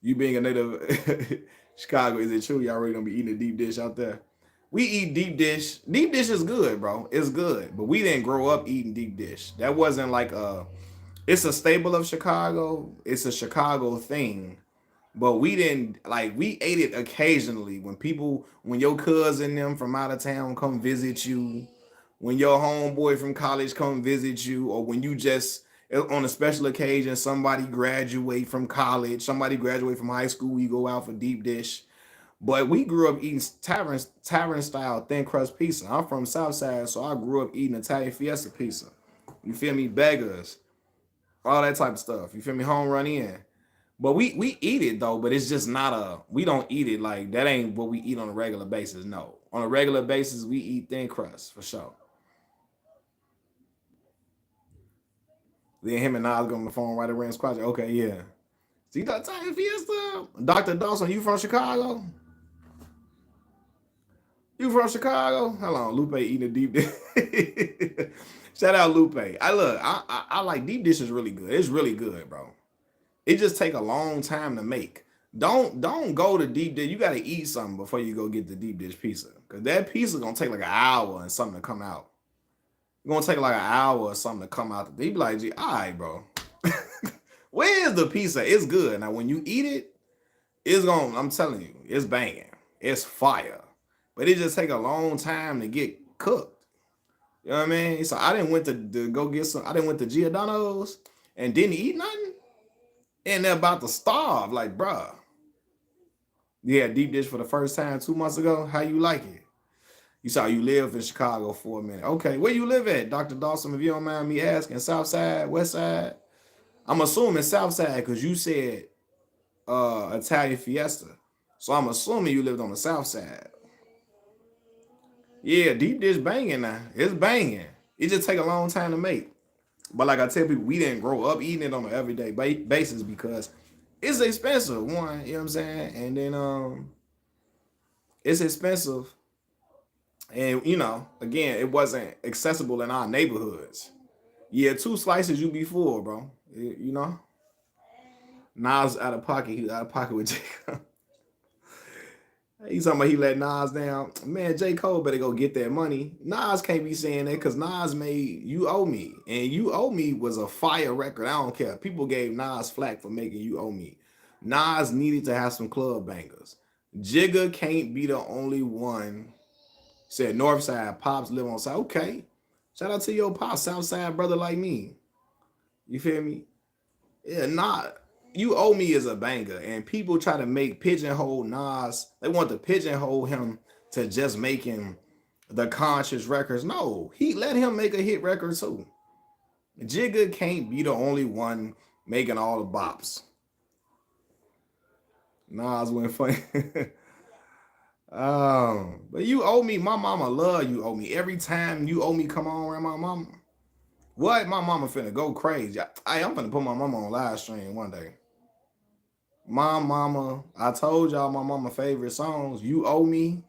You being a native Chicago, is it true? Y'all already gonna be eating a deep dish out there? We eat deep dish. Deep dish is good, bro. It's good. But we didn't grow up eating deep dish. That wasn't like it's a staple of Chicago. It's a Chicago thing. But we didn't we ate it occasionally when your cousin them from out of town come visit you, when your homeboy from college come visit you, or when you just on a special occasion, somebody graduate from college, somebody graduate from high school, you go out for deep dish. But we grew up eating tavern style thin crust pizza. I'm from Southside, so I grew up eating Italian Fiesta pizza. You feel me? Beggars, all that type of stuff. You feel me? Home run in. But we eat it though, but it's just not we don't eat it like that ain't what we eat on a regular basis. No. On a regular basis, we eat thin crust for sure. Then him and Nas go on the phone right around Squatch. Okay, yeah. See that Italian Fiesta? Dr. Dawson, you from Chicago? You from Chicago? Hold on, Lupe eating a deep dish. Shout out Lupe. I like deep dish is really good. It's really good, bro. It just take a long time to make. Don't go to deep dish. You gotta eat something before you go get the deep dish pizza. Cause that pizza gonna take like an hour and something to come out. It's gonna take like an hour or something to come out. They be like, gee, all right, bro. Where's the pizza? It's good. Now when you eat it, I'm telling you, it's banging. It's fire. But it just take a long time to get cooked. You know what I mean? So I didn't went to go get some. I didn't went to Giordano's and didn't eat nothing. And they're about to starve. Like, bruh. Yeah, deep dish for the first time 2 months ago. How you like it? You saw you live in Chicago for a minute. Okay, where you live at, Dr. Dawson, if you don't mind me asking? South Side, West Side? I'm assuming South Side because you said Italian Fiesta. So I'm assuming you lived on the South Side. Yeah, deep dish banging now. It's banging. It just take a long time to make. But like I tell people, we didn't grow up eating it on an everyday basis because it's expensive. One, you know what I'm saying? And then it's expensive. And again, it wasn't accessible in our neighborhoods. Yeah, 2 slices you be full, bro. Nas out of pocket. He out of pocket with Jacob. He's talking about he let Nas down. Man, J. Cole better go get that money. Nas can't be saying that because Nas made You Owe Me. And You Owe Me was a fire record. I don't care. People gave Nas flack for making You Owe Me. Nas needed to have some club bangers. Jigga can't be the only one. Said Northside Pops live on side. Okay. Shout out to your Pops, Southside brother like me. You feel me? Yeah, You Owe Me is a banger, and people try to make pigeonhole Nas. They want to pigeonhole him to just making the conscious records. No, he let him make a hit record too. Jigga can't be the only one making all the bops. Nas went funny. But you owe me. My mama love you owe me. Every time you owe me come on around my mama. What? My mama finna go crazy. I'm finna put my mama on live stream one day. My mama, I told y'all my mama favorite songs. You owe me.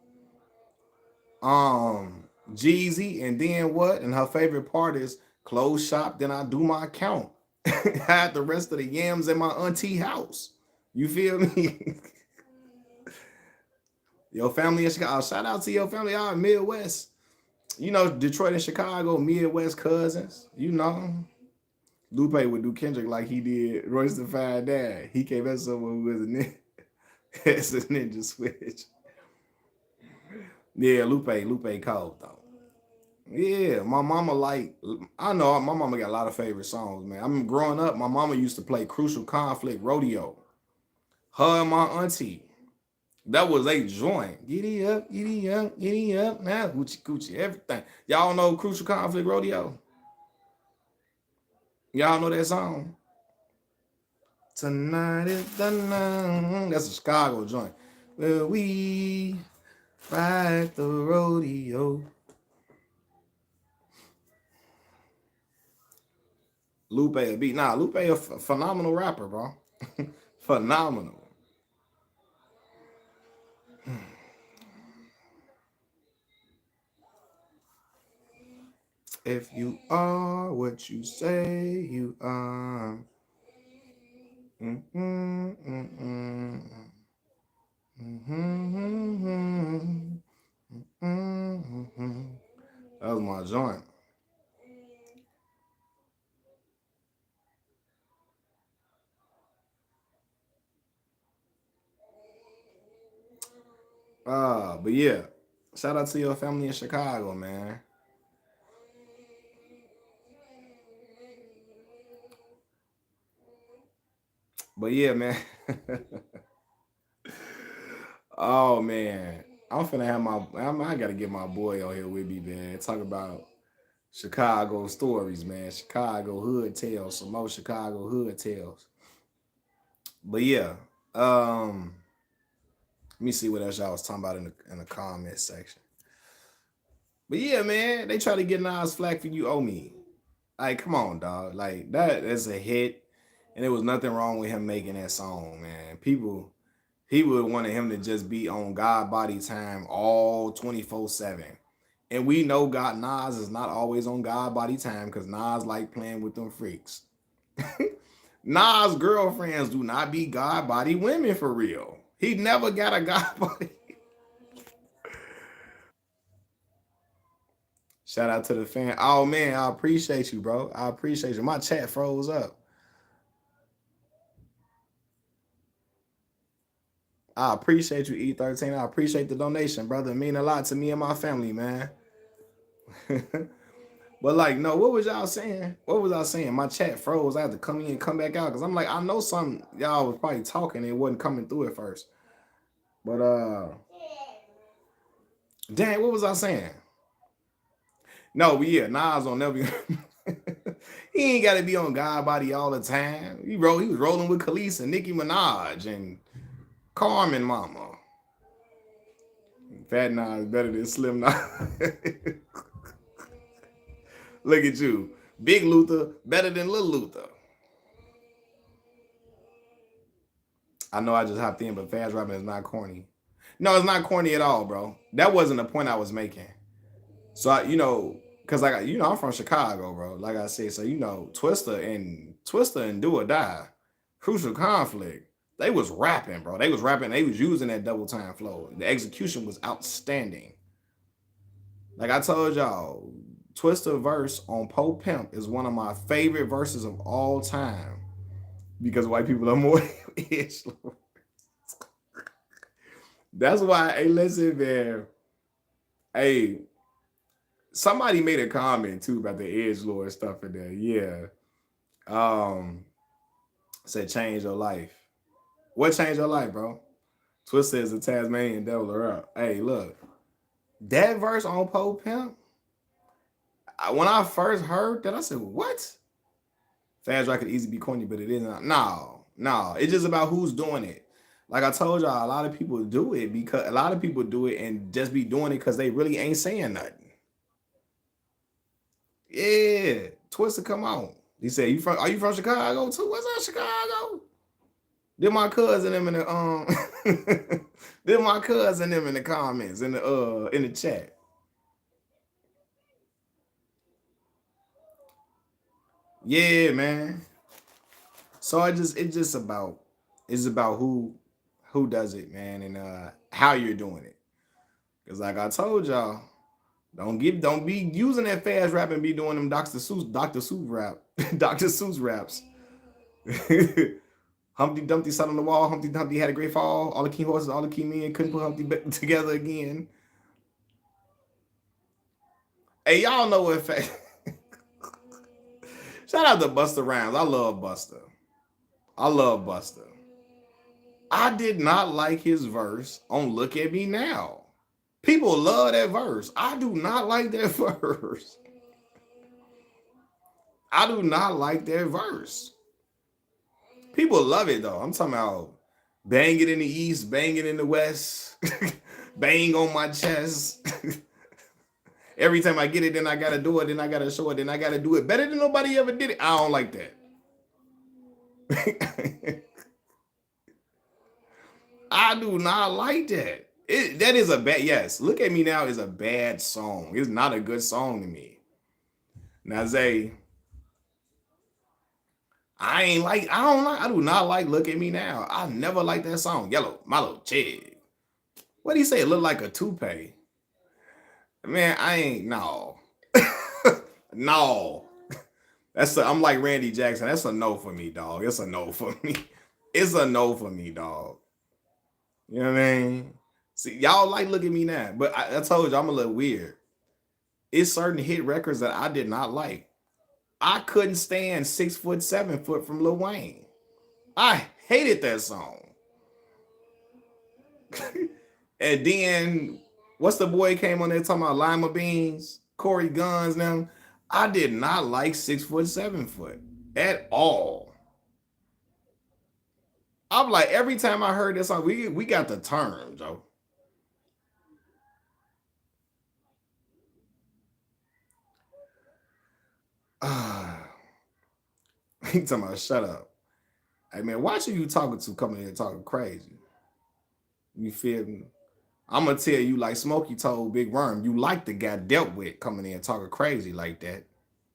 Jeezy, and then what? And her favorite part is close shop, then I do my count. Had the rest of the yams in my auntie house. You feel me? Your family in Chicago. Shout out to your family out in Midwest. You know, Detroit and Chicago, Midwest cousins. You know. Lupe would do Kendrick like he did Royce the Five Dad. He came at someone who was a ninja. It's a ninja switch. Yeah, Lupe cold though. Yeah, my mama I know my mama got a lot of favorite songs, man. I mean, growing up, my mama used to play Crucial Conflict Rodeo. Her and my auntie. That was a joint. Giddy up, giddy up, giddy up. Now, hoochie coochie, everything. Y'all know Crucial Conflict Rodeo? Y'all know that song? Tonight is the night. That's a Chicago joint. Well, we ride the rodeo. Lupe a beat. Nah, Lupe a phenomenal rapper, bro. Phenomenal. If you are what you say you are. That was my joint. But yeah, shout out to your family in Chicago, man. But yeah, man. Oh man, I'm finna have I gotta get my boy on here with me, man. Talk about Chicago stories, man. Chicago hood tales, some more Chicago hood tales. But yeah, let me see what else y'all was talking about in the comment section. But yeah, man, they try to get Nas flack for you owe me. Like, come on, dog. Like that is a hit, and there was nothing wrong with him making that song, man. He would wanted him to just be on God body time all 24/7. And we know God Nas is not always on God body time because Nas like playing with them freaks. Nas girlfriends do not be God body women for real. He never got a God body. Shout out to the fan. Oh man, I appreciate you, bro. I appreciate you. My chat froze up. I appreciate you, E13. I appreciate the donation, brother. It mean a lot to me and my family, man. But like, no, what was y'all saying? What was I saying? My chat froze. I had to come in and come back out because I'm like, I know some y'all was probably talking and it wasn't coming through at first. But dang, what was I saying? No, but yeah, Nas on never be. He ain't got to be on God body all the time. He was rolling with Khalees and Nicki Minaj and Carmen Mama. Fat Nas better than Slim Nas. Look at you. Big Luther better than Little Luther. I know I just hopped in, but fast rapping is not corny. No, it's not corny at all, bro. That wasn't the point I was making. So because I'm from Chicago, bro. Like I said, so Twista and Do or Die, Crucial Conflict. They was rapping, bro. They was rapping. They was using that double time flow. The execution was outstanding. Like I told y'all, Twista verse on Poe Pimp is one of my favorite verses of all time because white people are more edge. That's why, hey, listen, man. Hey, somebody made a comment too about the edge lord stuff in there. Yeah. Said change your life. What changed your life, bro? Twista is a Tasmanian devil around. Hey, look. That verse on Poe Pimp, when I first heard that, I said, what? Fast rap could easily be corny, but it isn't. No. It's just about who's doing it. Like I told y'all, a lot of people do it because a lot of people do it and just be doing it because they really ain't saying nothing. Yeah, Twister, come on. He said, "You from? Are you from Chicago too? What's up, Chicago?" Then my cousin them in the then my cousin them in the comments in the chat. Yeah, man. So it's about who does it, man, and how you're doing it. Cause like I told y'all, don't be using that fast rap and be doing them Dr. Seuss rap, Dr. Seuss raps. Humpty Dumpty sat on the wall. Humpty Dumpty had a great fall. All the key horses, all the key men couldn't put Humpty together again. Hey, y'all know what? Shout out to Busta Rhymes. I love Busta. I love Busta. I did not like his verse on "Look at Me Now." People love that verse. I do not like that verse. I do not like that verse. People love it though. I'm talking about bang it in the east, bang it in the west, bang on my chest. Every time I get it, then I gotta do it, then I gotta show it, then I gotta do it better than nobody ever did it. I don't like that. I do not like that. That is a bad, yes. Look at Me Now is a bad song. It's not a good song to me. Now, Zay, I do not like Look at Me Now. I never liked that song. Yellow, Malo, Chig. What do you say? It look like a toupee. Man, I ain't, no. No. I'm like Randy Jackson. That's a no for me, dog. It's a no for me. It's a no for me, dog. You know what I mean? See, y'all like Look at Me Now, but I told you I'm a little weird. It's certain hit records that I did not like. I couldn't stand 6 foot, 7 foot from Lil Wayne. I hated that song. And then what's the boy came on there talking about lima beans, Corey Guns, them. I did not like 6 foot, 7 foot at all. I'm like, every time I heard this song, we got the term, Joe. He talking about shut up. Hey man, watch who you talking to coming here talking crazy. You feel me? I'm gonna tell you like Smokey told Big Worm, you like the guy dealt with coming in talking crazy like that.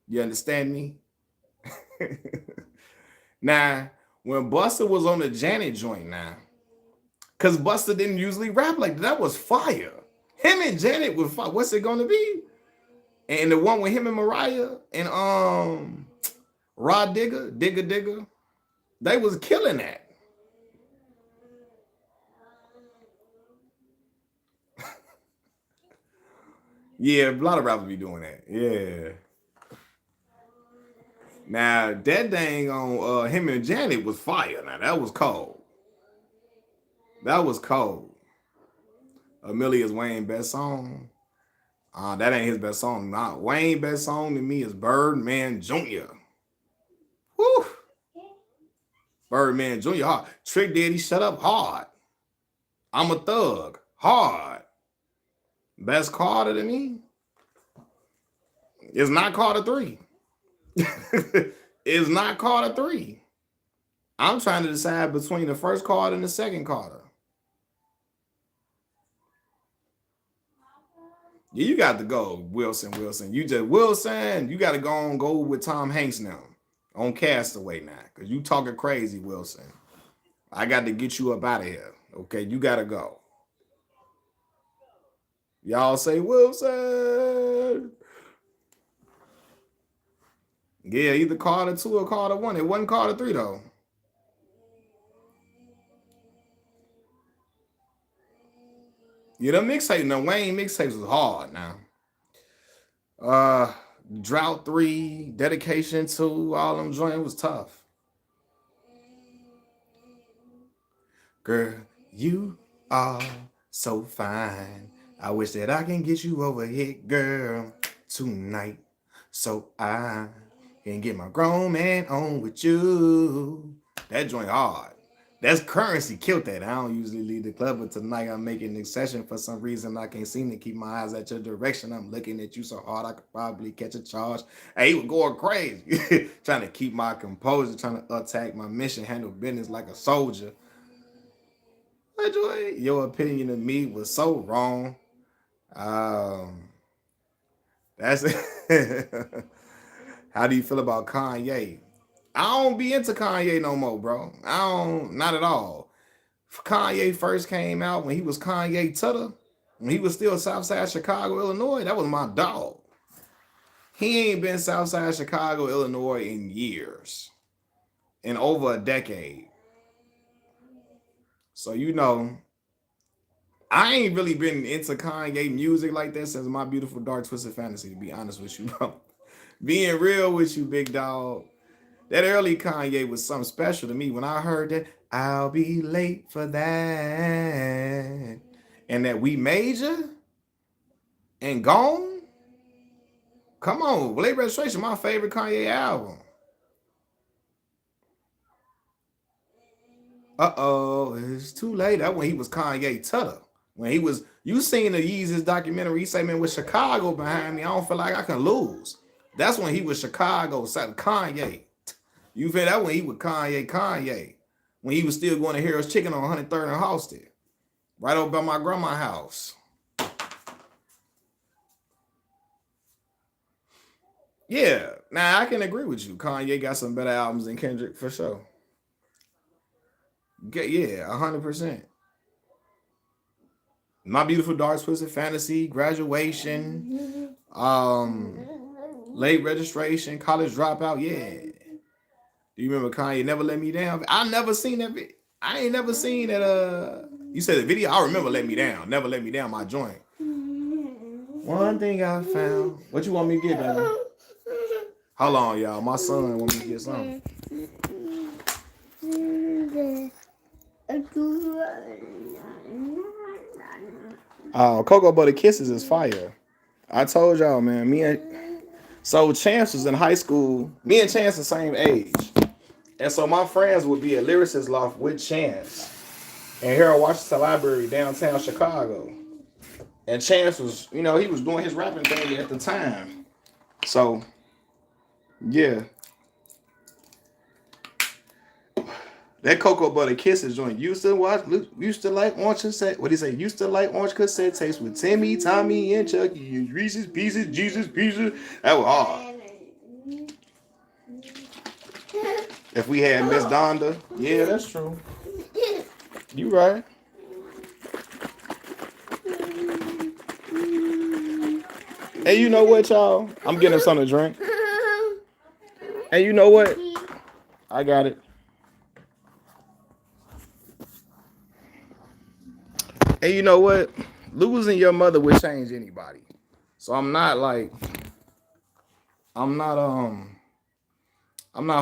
You understand me? Now, when Busta was on the Janet joint now, because Busta didn't usually rap like that, that was fire. Him and Janet was fire. What's it gonna be? And the one with him and Mariah and Rod Digger, they was killing that. Yeah, a lot of rappers be doing that. Yeah. Now that dang on him and Janet was fire. Now that was cold. That was cold. Amelia's Wayne best song. That ain't his best song. Not Wayne best song to me is Birdman Jr. Whew. Birdman Jr. hard. Trick Daddy, shut up hard. I'm a thug. Hard. Best Carter to me. It's not Carter 3. It's not Carter 3. I'm trying to decide between the first Carter and the second Carter. Yeah, you got to go, Wilson. You just Wilson. You got to go with Tom Hanks now on Castaway now, because you talking crazy, Wilson. I got to get you up out of here. Okay, you got to go. Y'all say Wilson. Yeah, either Carter 2 or Carter 1. It wasn't Carter 3 though. Yeah, the mixtape, the Wayne mixtapes was hard now. Drought 3, Dedication 2, all them joints was tough. Girl, you are so fine. I wish that I can get you over here, girl, tonight. So I Can get my grown man on with you. That joint hard. That's Currency killed that. I don't usually leave the club, but tonight I'm making an exception. For some reason, I can't seem to keep my eyes at your direction. I'm looking at you so hard I could probably catch a charge. Hey, he was going crazy. Trying to keep my composure, trying to attack my mission, handle business like a soldier. Your opinion of me was so wrong. Um, that's How do you feel about Kanye? I don't be into Kanye no more, bro. I don't, not at all. Kanye first came out when he was Kanye Tutter, when he was still Southside Chicago, Illinois, that was my dog. He ain't been Southside Chicago, Illinois in years, in over a decade. So I ain't really been into Kanye music like that since My Beautiful Dark Twisted Fantasy, to be honest with you, bro. Being real with you, big dog. That early Kanye was something special to me. When I heard that, I'll be late for that. And that We Major and Gone. Come on, Late Registration, my favorite Kanye album. It's too late. That when he was Kanye Tutter. When he was, you seen the Yeezus documentary, he say, man, with Chicago behind me, I don't feel like I can lose. That's when he was Chicago, Kanye. You feel that when he was Kanye. When he was still going to Heroes Chicken on 103rd and Halsted. Right over by my grandma's house. Yeah, now I can agree with you. Kanye got some better albums than Kendrick for sure. Yeah, 100%. My Beautiful Dark Twisted Fantasy, Graduation, Late Registration, College Dropout. Yeah. Do you remember Kanye Never Let Me Down? I never seen that. I ain't never seen that. You said the video. I remember Let Me Down. Never Let Me Down. My joint. One thing I found. What you want me to get, baby? Hold on, y'all. My son want me to get something. Oh, Cocoa Butter Kisses is fire. I told y'all, man. So Chance was in high school. Me and Chance the same age. And so my friends would be at Lyricist Loft with Chance in Harold Washington Library, downtown Chicago. And Chance was, he was doing his rapping thing at the time. So, yeah. That Cocoa Butter Kisses joint used to like orange cassette. What do you say? Used to like orange cassette tapes with Timmy, Tommy, and Chucky, and Reese's Pieces, Jesus Pieces. That was hard. If we had Miss Donda, yeah, that's true. You right. Hey, you know what, y'all? I'm getting something to drink. Hey, you know what? I got it. Hey, you know what? Losing your mother would change anybody. So I'm not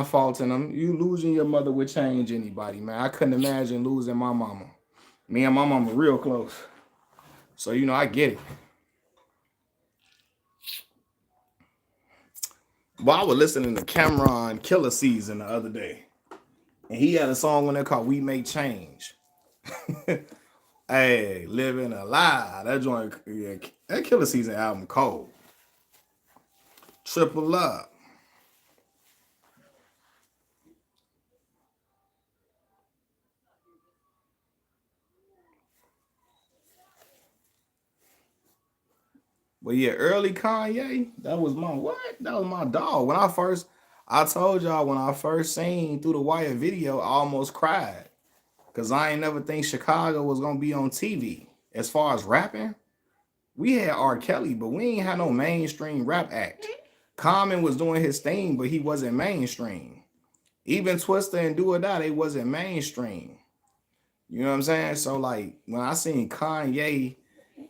faulting them. You losing your mother would change anybody, man. I couldn't imagine losing my mama. Me and my mama real close. So, I get it. But I was listening to Cameron Killer Season the other day. And he had a song on there called We Make Change. Hey, Living Alive. That joint, yeah, that Killer Season album cold. Triple Up. But yeah, early Kanye, that was my what? That was my dog. I told y'all when I first seen Through the Wire video, I almost cried. Cause I ain't never think Chicago was gonna be on TV. As far as rapping, we had R. Kelly, but we ain't had no mainstream rap act. Common was doing his thing, but he wasn't mainstream. Even Twista and Do or Die, they wasn't mainstream. You know what I'm saying? So like when I seen Kanye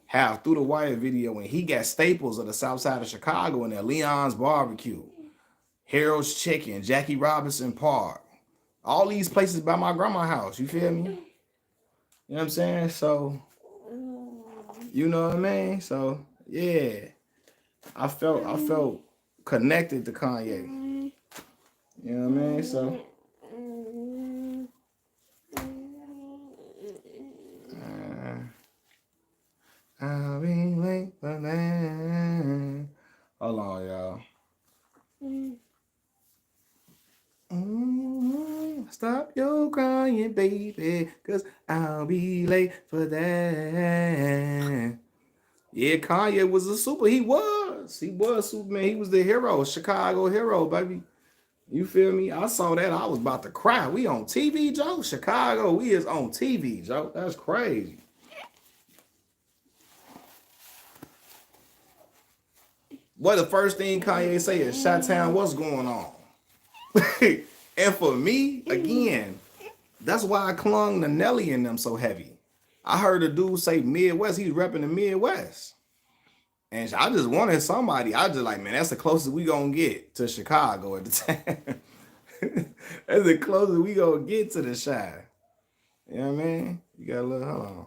have Through the Wire video and he got staples of the South Side of Chicago in there, Leon's Barbecue, Harold's Chicken, Jackie Robinson Park, all these places by my grandma's house. You feel me? You know what I'm saying? So, you know what I mean? So, yeah. I felt connected to Kanye. You know what I mean? So I'll be late for that. Hold on, y'all. Stop your crying, baby, cause I'll be late for that. Yeah, Kanye was a super. He was Superman. He was the hero, Chicago hero, baby. You feel me? I saw that. I was about to cry. We on TV, Joe. Chicago, we is on TV, Joe. That's crazy. What the first thing Kanye say is, Chi-Town, what's going on? And for me, again, that's why I clung to Nelly and them so heavy. I heard a dude say Midwest. He's repping the Midwest. And I just wanted somebody. I just like, man, that's the closest we gonna get to Chicago at the time. That's the closest we gonna get to the Chi. You know what I mean? You got a little, hold on.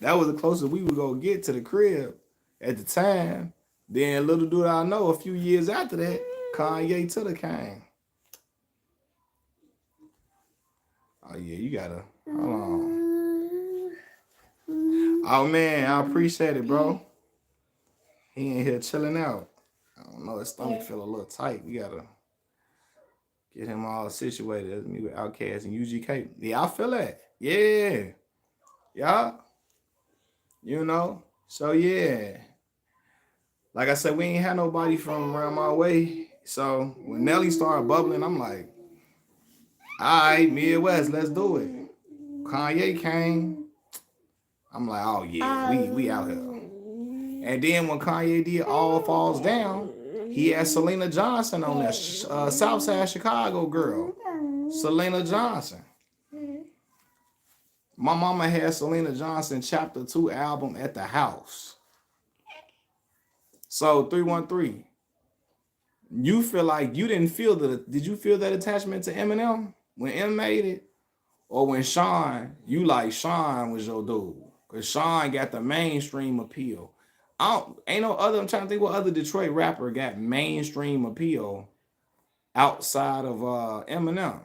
That was the closest we were gonna get to the crib at the time. Then little dude I know, a few years after that, Kanye to the came. Oh yeah, you gotta, hold on. Oh man, I appreciate it, bro. He in here chilling out. I don't know, his stomach feel a little tight. We gotta get him all situated. That's me with Outkast and UGK. Yeah, I feel that. Yeah. Yeah. You know? So yeah. Like I said, we ain't had nobody from around my way. So when Nelly started bubbling, I'm like, all right, Midwest, let's do it. Kanye came. I'm like, oh yeah, we out here. And then when Kanye did All Falls Down, he had Selena Johnson on that Southside Chicago girl. Selena Johnson. My mama had Selena Johnson Chapter 2 album at the house. So 313. You feel like you didn't feel did you feel that attachment to Eminem when M made it? Or when Sean, you like Sean was your dude? Because Sean got the mainstream appeal. Ain't no other, I'm trying to think what other Detroit rapper got mainstream appeal outside of Eminem.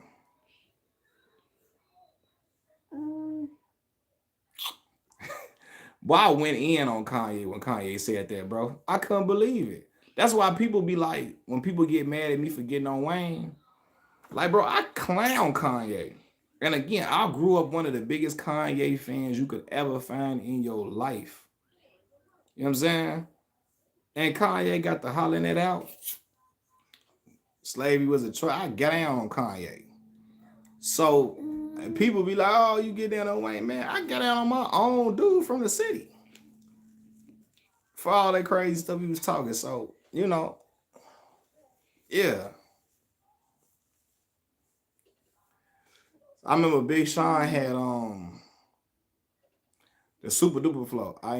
Why I went in on Kanye when Kanye said that, bro? I couldn't believe it. That's why people be like, when people get mad at me for getting on Wayne, like, bro, I clown Kanye. And again, I grew up one of the biggest Kanye fans you could ever find in your life. You know what I'm saying? And Kanye got to hollering it out. Slavery was a try. I got down on Kanye. So people be like, oh, you get down on Wayne, man. I got down on my own dude from the city. For all that crazy stuff he was talking. So, you know, yeah. I remember Big Sean had the Super Duper Flow. I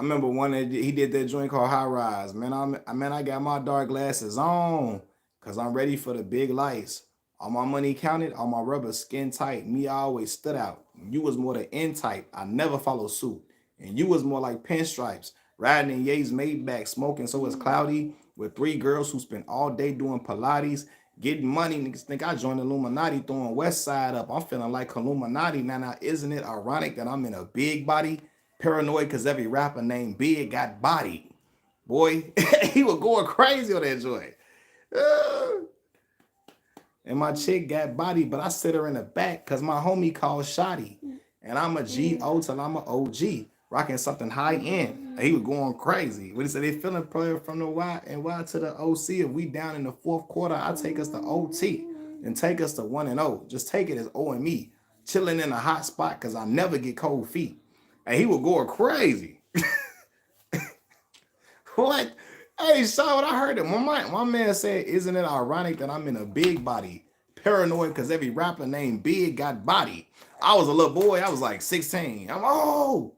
remember one that he did that joint called High Rise. Man, I got my dark glasses on because I'm ready for the big lights. All my money counted, all my rubber skin tight. Me, I always stood out. You was more the N type. I never follow suit. And you was more like pinstripes. Riding in Ye's Maybach, smoking so it's cloudy. With 3 girls who spend all day doing Pilates. Getting money, niggas think I joined Illuminati, throwing West Side up. I'm feeling like Illuminati. Now, isn't it ironic that I'm in a big body? Paranoid because every rapper named Big got bodied. Boy, he was going crazy on that joint. And my chick got bodied, but I sit her in the back because my homie called Shotty. And I'm a G.O. till I'm a OG. Rocking something high end. He was going crazy. When he said they feeling player from the Y and Y to the OC. If we down in the 4th quarter, I take us to OT and take us to 1-0. Just take it as O and me. Chilling in a hot spot because I never get cold feet. And he was going crazy. What? Hey, Sean, I heard it. My man said, isn't it ironic that I'm in a big body? Paranoid because every rapper named Big got body. I was a little boy. I was like 16. I'm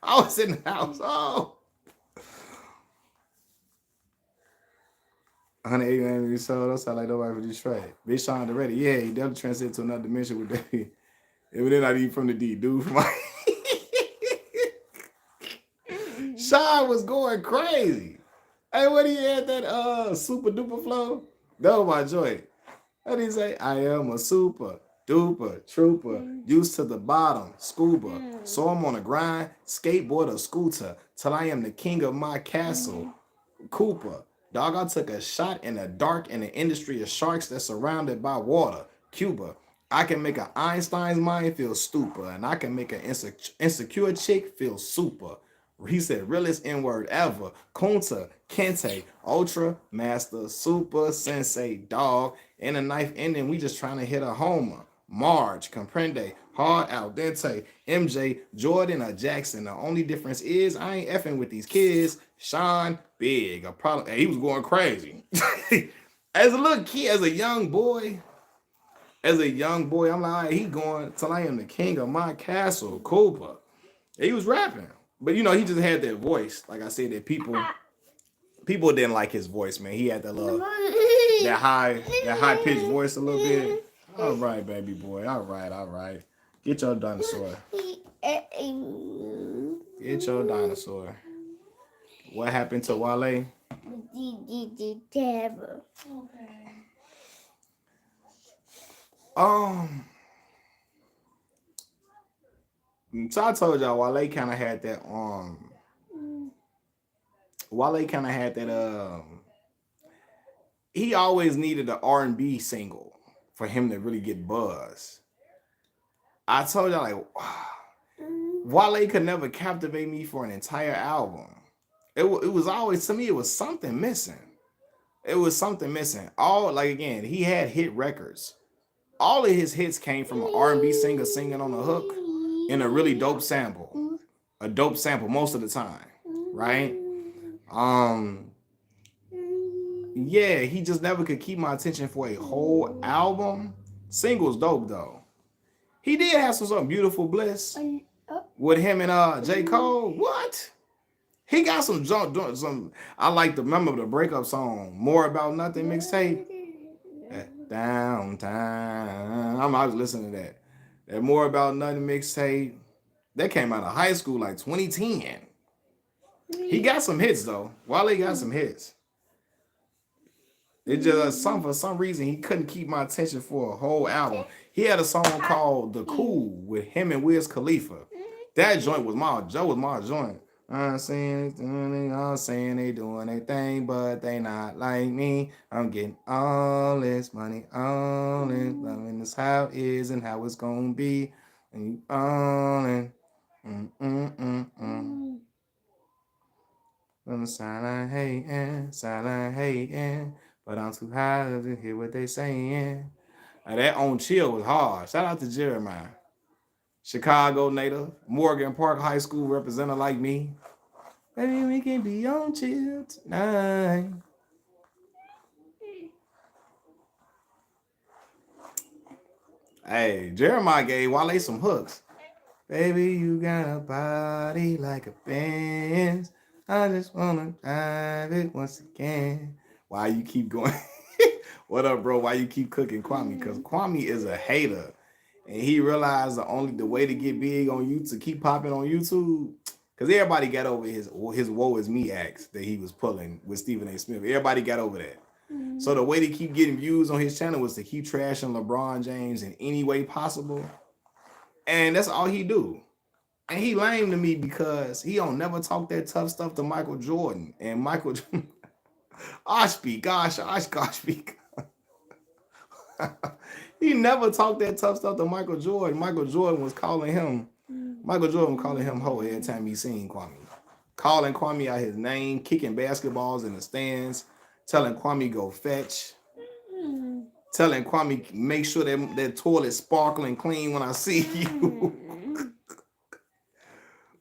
I was in the house. 189 years old. Don't sound like nobody from Detroit. Big Sean the Ready. Yeah, he definitely transited to another dimension with that. If they're not even from the D, dude from my Sean was going crazy. Hey, what he had that super duper flow? That was my joint. What did he say? I am a super duper trooper, used to the bottom, scuba. So I'm on a grind, skateboard or scooter, till I am the king of my castle, Cooper. Dog, I took a shot in the dark in the industry of sharks that's surrounded by water, Cuba. I can make an Einstein's mind feel stupid, and I can make an insecure chick feel super. He said, realest N word ever. Kunta, Kente, Ultra, Master, Super, Sensei, Dog. And a knife ending, we just trying to hit a homer. Marge, Comprende, Hard Al Dente, MJ, Jordan, or Jackson. The only difference is I ain't effing with these kids. Sean, big, a problem. He was going crazy. As a little kid, as a young boy, I'm like, all right, he going till I am the king of my castle, Cooper. He was rapping. But you know, he just had that voice. Like I said, that people didn't like his voice, man. He had that high pitched voice a little bit. All right, baby boy. All right, all right. Get your dinosaur. Get your dinosaur. What happened to Wale? So I told y'all Wale kind of had that he always needed an R&B single for him to really get buzz. I told y'all like Wale could never captivate me for an entire album. It was always, to me, it was something missing. It was something missing. All, like, again, he had hit records. All of his hits came from an R&B singer singing on a hook in a really dope sample. A dope sample most of the time, right? Yeah, he just never could keep my attention for a whole album. Singles dope though. He did have some Beautiful Bliss with him and J. Cole. What? He got some. I like the remember the breakup song, More About Nothing mixtape. Downtown. I was listening to that. That More About Nothing mixtape. That came out of high school like 2010. He got some hits though. Wale got some hits. It just for some reason he couldn't keep my attention for a whole album. He had a song called "The Cool" with him and Wiz Khalifa. That joint was my joint. I'm saying they doing their thing, but they not like me. I'm getting all this money, all this loving. This how it is and how it's gonna be. And you all in. On the silent hating, but I'm too high to hear what they saying. Now that on chill was hard. Shout out to Jeremiah. Chicago native, Morgan Park High School representative like me. Maybe we can be on chill tonight. Hey, Jeremiah gave Wale some hooks. Baby, you got a body like a Benz. I just wanna drive it once again. Why you keep going? What up, bro? Why you keep cooking Kwami? Because Kwami is a hater. And he realized the way to get big on YouTube, to keep popping on YouTube, because everybody got over his woe is me acts that he was pulling with Stephen A. Smith. Everybody got over that. So the way to keep getting views on his channel was to keep trashing LeBron James in any way possible. And that's all he do. And he lame to me because he don't never talk that tough stuff to Michael Jordan. And Michael Oshby, gosh. He never talked that tough stuff to Michael Jordan. Michael Jordan was calling him ho every time he seen Kwami. Calling Kwami out his name, kicking basketballs in the stands, telling Kwami go fetch. Telling Kwami make sure that toilet sparkling clean when I see you.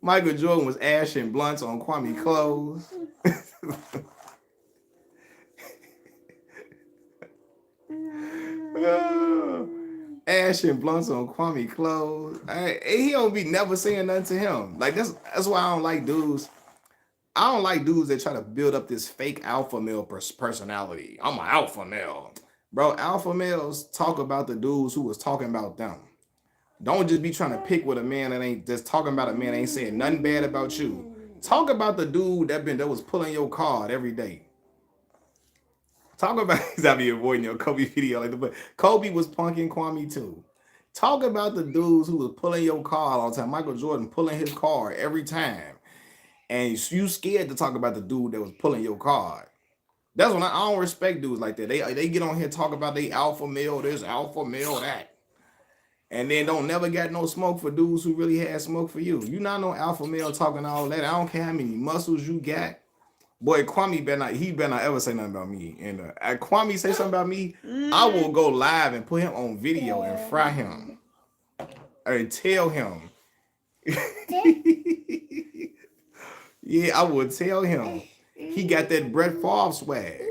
Michael Jordan was ashing blunts on Kwame clothes. Ashing blunts on Kwame clothes. He don't be never saying nothing to him. Like that's why I don't like dudes. I don't like dudes that try to build up this fake alpha male personality. I'm an alpha male. Bro, alpha males talk about the dudes who was talking about them. Don't just be trying to pick with a man that ain't just talking about a man that ain't saying nothing bad about you. Talk about the dude that was pulling your card every day. Talk about he's out here avoiding your Kobe video like the but Kobe was punking Kwame too. Talk about the dudes who was pulling your card all the time. Michael Jordan pulling his card every time, and you scared to talk about the dude that was pulling your card. That's when I don't respect dudes like that. They get on here talk about they alpha male this, alpha male that, and then don't never got no smoke for dudes who really had smoke for you. You not no alpha male talking all that. I don't care how many muscles you got. Boy, Kwame better not ever say nothing about me. And Kwame say something about me, I will go live and put him on video and fry him. And tell him. Yeah, I would tell him. He got that Brett Favre swag.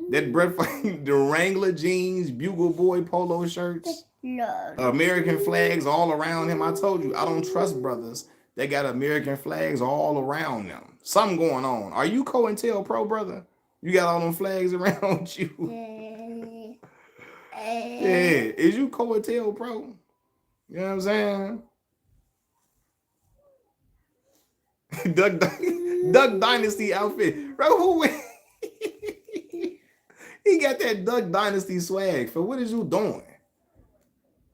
That Brett Favre, the Wrangler jeans, Bugle Boy polo shirts, American flags all around him. I told you, I don't trust brothers. They got American flags all around them. Something going on. Are you COINTELPRO, brother? You got all them flags around you? Yeah. Is you COINTELPRO? You know what I'm saying? Duck Dynasty outfit. Bro, who he got that Duck Dynasty swag. For what is you doing?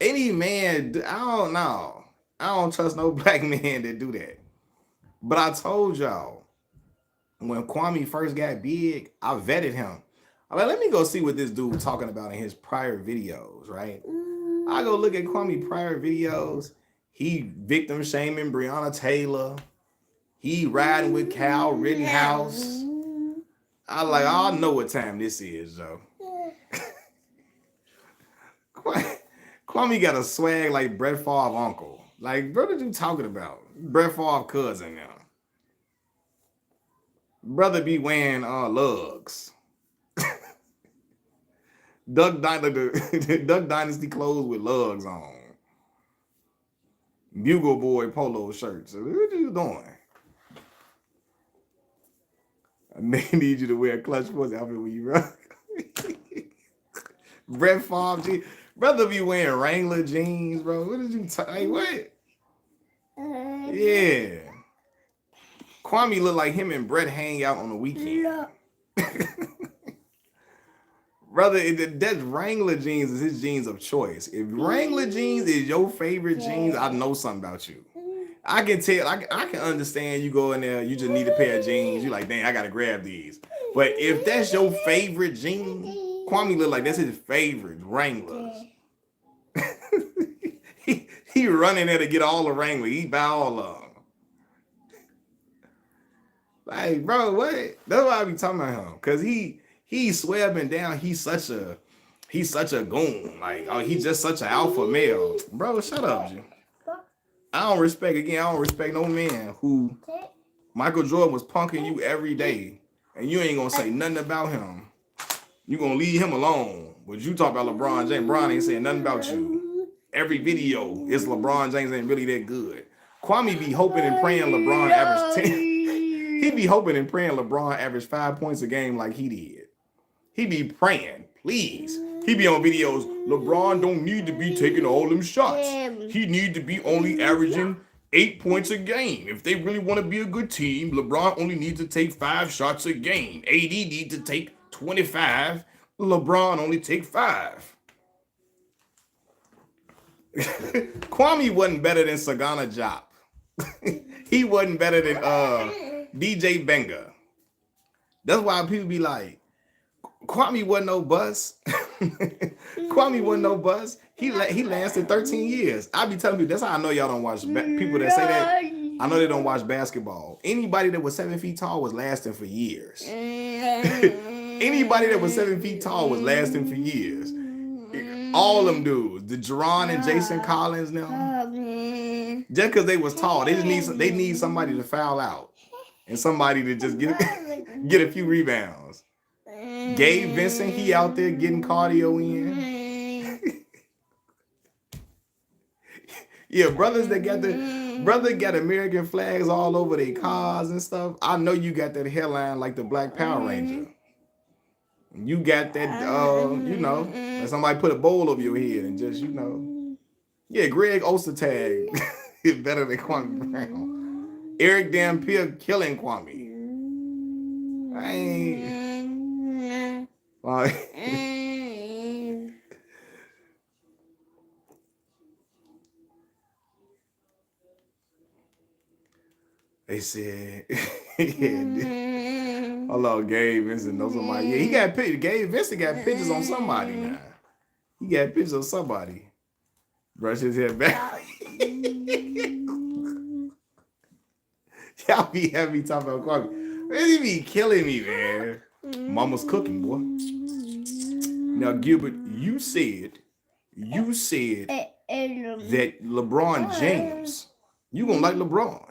Any man, I don't know. I don't trust no black man that do that. But I told y'all, when Kwame first got big, I vetted him. I'm like, let me go see what this dude talking about in his prior videos, right? I go look at Kwame prior videos. He victim shaming Breonna Taylor. He riding with Kyle Rittenhouse. I like, I know what time this is, though. Kwame got a swag like Brett Favre uncle. Like, bro, what you talking about? Brett Favre cousin now. Brother be wearing lugs. Duck Dynasty clothes with lugs on. Bugle Boy polo shirts. What you doing? I may need you to wear a clutch sports outfit when you run. Brett Favre, brother be wearing Wrangler jeans, bro. What did you like? What? Yeah. Kwame look like him and Brett hang out on the weekend. Brother, that Wrangler jeans is his jeans of choice. If Wrangler jeans is your favorite jeans, I know something about you. I can tell, I can understand you go in there, you just need a pair of jeans. You like, dang, I gotta grab these. But if that's your favorite jeans, Kwame look like that's his favorite Wranglers. he running there to get all the Wranglers. He buy all of them. Like, bro, what? That's why I be talking about him. Cause he swear up and down, he's such a goon. Like, oh, he's just such an alpha male. Bro, shut up, G. I don't respect no man who Michael Jordan was punking you every day, and you ain't gonna say nothing about him. You gonna leave him alone. But you talk about LeBron James. LeBron ain't saying nothing about you. Every video is LeBron James ain't really that good. Kwame be hoping and praying LeBron average 10. He be hoping and praying LeBron average 5 points a game like he did. He be praying, please. He be on videos, LeBron don't need to be taking all them shots. He need to be only averaging 8 points a game. If they really want to be a good team, LeBron only needs to take 5 shots a game. AD need to take 25. LeBron only take 5. Kwame wasn't better than Sagana Jop. He wasn't better than DJ Benga. That's why people be like, Kwame wasn't no bust. Kwame wasn't no bust. He lasted 13 years. I be telling you, that's how I know y'all don't watch people that say that. I know they don't watch basketball. Anybody that was 7 feet tall was lasting for years. Anybody that was 7 feet tall was lasting for years. All them dudes, the Jerron and Jason Collins now. Just because they was tall, they need somebody to foul out and somebody to just get a few rebounds. Gabe Vincent, he out there getting cardio in. Yeah, brothers that got got American flags all over their cars and stuff. I know you got that hairline like the Black Power Ranger. You got that, like somebody put a bowl over your head and just, yeah, Greg Ostertag is better than Kwami Brown. Eric Dampier killing Kwami. I ain't like they said hello, Gabe Vincent knows somebody. Yeah, he got pictures. Gabe Vincent got pictures on somebody now. He got pictures of somebody. Brush his head back. Y'all be having me talking about Kwami. Man, he be killing me, man. Mama's cooking, boy. Now, Gilbert, you said that LeBron James, you gonna like LeBron.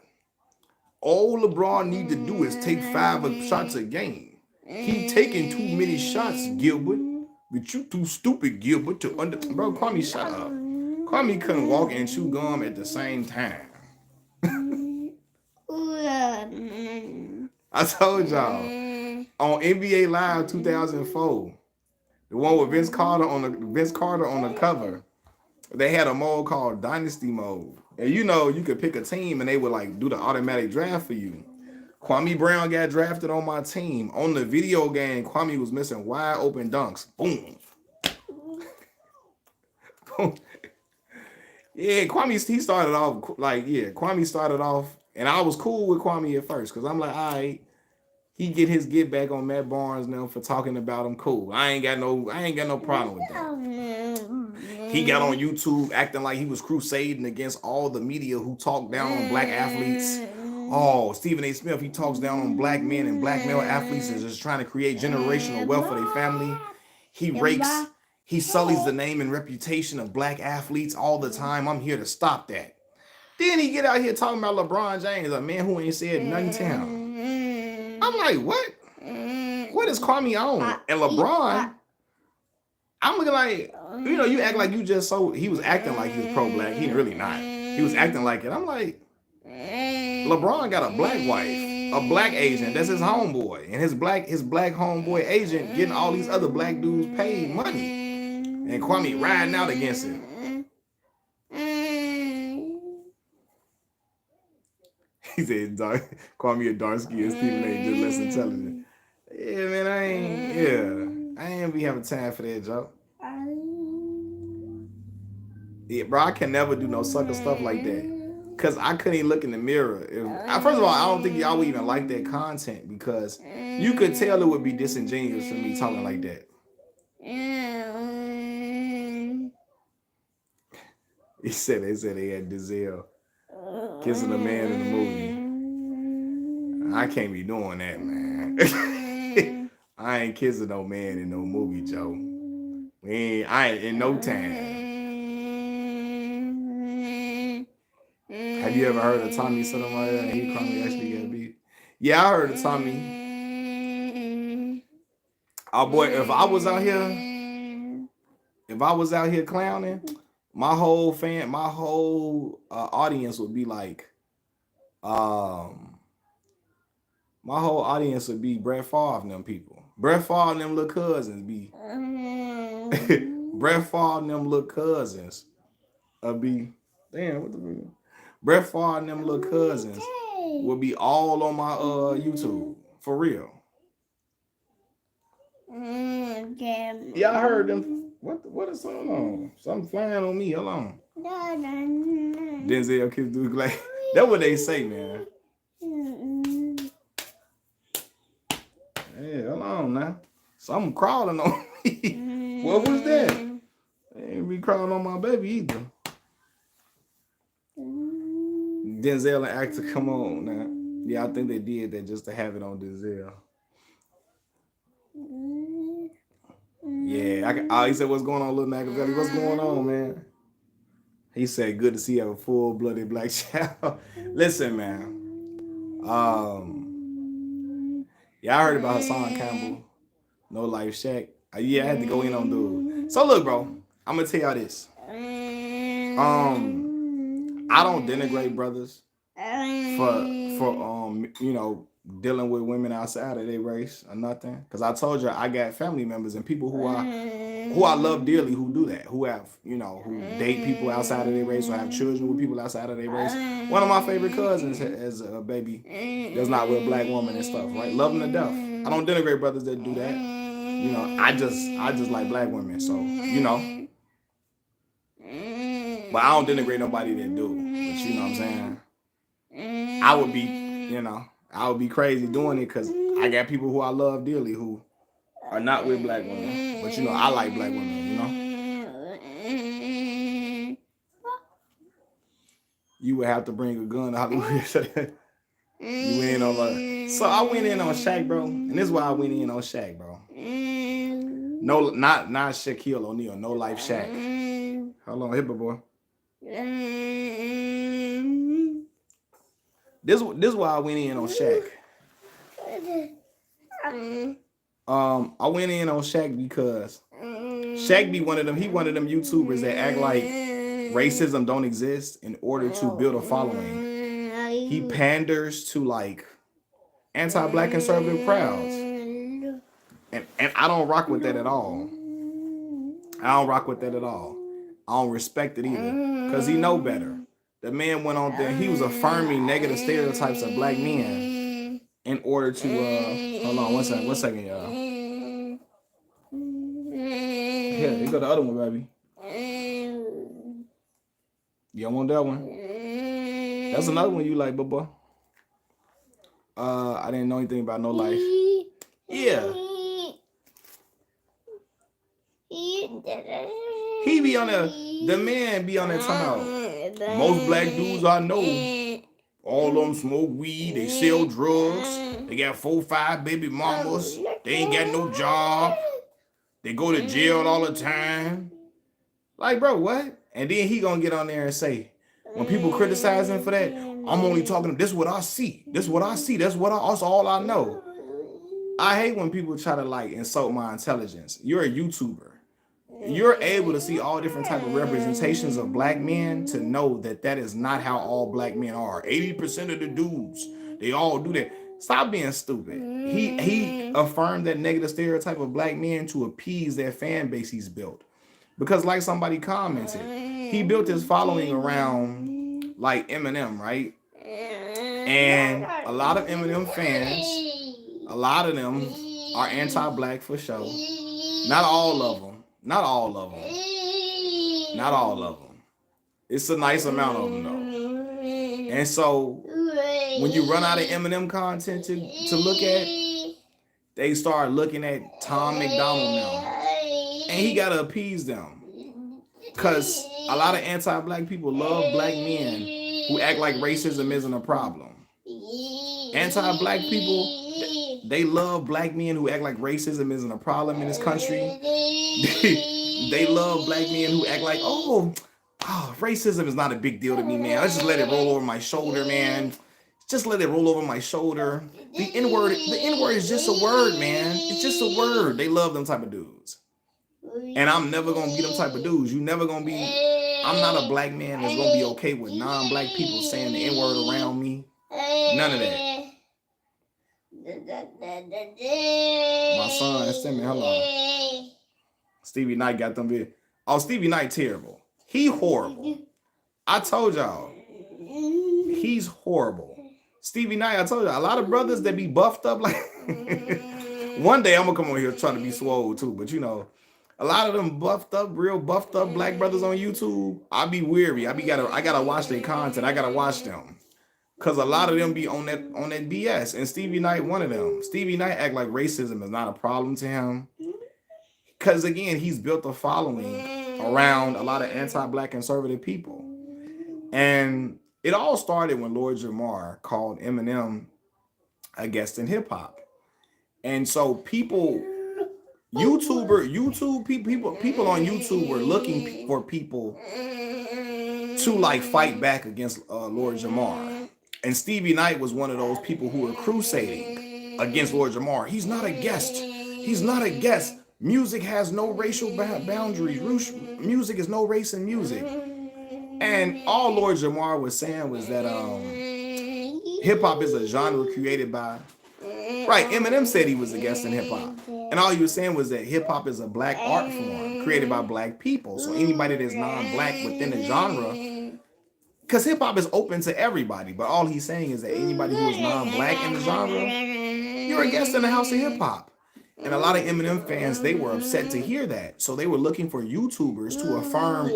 All LeBron need to do is take 5 shots a game. He taking too many shots, Gilbert. But you too stupid, Gilbert, to bro, Kwame, shut up. Kwame couldn't walk and chew gum at the same time. I told y'all on NBA Live 2004, the one with Vince Carter on the cover, they had a mode called Dynasty Mode. And you know, you could pick a team and they would like do the automatic draft for you. Kwami Brown got drafted on my team. On the video game, Kwami was missing wide open dunks. Boom. Yeah, he started off like, Kwami started off, and I was cool with Kwami at first, because I'm like, all right, he get his get back on Matt Barnes now for talking about him. Cool. I ain't got no problem with that. He got on YouTube acting like he was crusading against all the media who talk down on black athletes. Oh, Stephen A. Smith, he talks down on black men and black male athletes and just trying to create generational wealth for their family. He sullies the name and reputation of black athletes all the time. I'm here to stop that. Then he get out here talking about LeBron James, a man who ain't said nothing to him. I'm like, what? What is Kwame on? And LeBron, I'm looking like, you act like you just he was acting like he was pro-black. He really not. He was acting like it. I'm like, LeBron got a black wife, a black agent. That's his homeboy. And his black homeboy agent getting all these other black dudes paid money. And Kwame riding out against him. He said, Kwame a dark-skinned and Stephen A. just less intelligent. Yeah, man, I ain't be having time for that, Joe. Yeah, bro, I can never do no sucker stuff like that. Because I couldn't even look in the mirror. First of all, I don't think y'all would even like that content, because you could tell it would be disingenuous for me talking like that. They said they had Denzel kissing a man in the movie. I can't be doing that, man. I ain't kissing no man in no movie, Joe. I ain't in no time. Have you ever heard of Tommy Sotomayor and he probably actually got beat? Yeah, I heard of Tommy. Oh boy, if I was out here clowning, my whole audience would be like, my whole audience would be Brett Favre and them people. Brett Favre and them little cousins be. Brett Favre and them little cousins be. Damn, what the fuck? Brett Favre and them little cousins would be all on my YouTube. For real. Yeah, I heard them. What is going on? Something flying on me. Hold on. Denzel kids do like that's what they say, man. Hey, hold on now. Something crawling on me. What was that? They ain't be crawling on my baby either. Denzel and actor, come on now. Yeah, I think they did that just to have it on Denzel. Yeah, he said, "What's going on, little Machiavelli? What's going on, man?" He said, "Good to see you have a full-blooded black child." Listen, man. Yeah, I heard about Hassan Campbell, No Life Shack. Yeah, I had to go in on dude. So look, bro, I'm gonna tell y'all this. I don't denigrate brothers for for dealing with women outside of their race or nothing. Because I told you I got family members and people who I love dearly who do that, who have who date people outside of their race or have children with people outside of their race. One of my favorite cousins has a baby that's not with a black woman and stuff, right? Love them to death. I don't denigrate brothers that do that. I just like black women, so but I don't denigrate nobody that do. But you know what I'm saying? I would be crazy doing it because I got people who I love dearly who are not with black women. But I like black women, You would have to bring a gun to Hollywood. You went in on So I went in on Shaq, bro. And this is why I went in on Shaq, bro. No, not Shaquille O'Neal. No life Shaq. Hold on, hit me, boy. This is why I went in on Shaq. I went in on Shaq because Shaq be one of them. He one of them YouTubers that act like racism don't exist in order to build a following. He panders to like anti-black conservative crowds, and I don't rock with that at all. I don't respect it either because he know better. The man went on there. He was affirming negative stereotypes of black men in order to hold on one second, y'all. Here, you got the other one, baby. You don't want that one? That's another one you like, Bubba. I didn't know anything about no life. Yeah. He be on the man be on that time. Most black dudes I know, all of them smoke weed, they sell drugs, they got 4, 5 baby mamas, they ain't got no job, they go to jail all the time. Like, bro, what? And then he gonna get on there and say, when people criticize him for that, I'm only talking, this is what I see. That's all I know. I hate when people try to like insult my intelligence. You're a YouTuber. You're able to see all different type of representations of black men to know that is not how all black men are. 80% of the dudes, they all do that. Stop being stupid. He affirmed that negative stereotype of black men to appease that fan base he's built. Because like somebody commented, he built his following around like Eminem, right? And a lot of Eminem fans, a lot of them are anti-black for sure. Not all of them. It's a nice amount of them though. And so when you run out of Eminem content to look at, they start looking at Tom McDonald now. And he gotta appease them. Cause a lot of anti-black people love black men who act like racism isn't a problem. Anti-black people, they love black men who act like racism isn't a problem in this country. They love black men who act like, oh, racism is not a big deal to me, man. Let's just let it roll over my shoulder, man. Just let it roll over my shoulder. The N-word is just a word, man. It's just a word. They love them type of dudes. And I'm never going to be them type of dudes. I'm not a black man that's going to be okay with non-black people saying the N-word around me. None of that. My son sent me, hold on. Stevie Knight got them big. Oh, Stevie Knight terrible. He horrible. I told y'all. He's horrible. Stevie Knight, I told y'all, a lot of brothers that be buffed up like one day I'm gonna come on here trying to be swole too, but a lot of them real buffed up black brothers on YouTube, I be weary. I gotta watch their content. I gotta watch them. Cause a lot of them be on that BS. And Stevie Knight one of them. Stevie Knight act like racism is not a problem to him. Cause again, he's built a following around a lot of anti-black conservative people. And it all started when Lord Jamar called Eminem a guest in hip hop. And so people on YouTube were looking for people to like fight back against Lord Jamar. And Stevie Knight was one of those people who were crusading against Lord Jamar. He's not a guest. Music has no racial boundaries. Music is no race in music. And all Lord Jamar was saying was that Hip hop is a genre created by. Right, Eminem said he was against in hip hop. And all he was saying was that hip hop is a black art form created by black people. So anybody that's non-black within the genre, because hip hop is open to everybody, but all he's saying is that anybody who is non-black in the genre, you're a guest in the house of hip hop. And a lot of Eminem fans, they were upset to hear that. So they were looking for YouTubers to affirm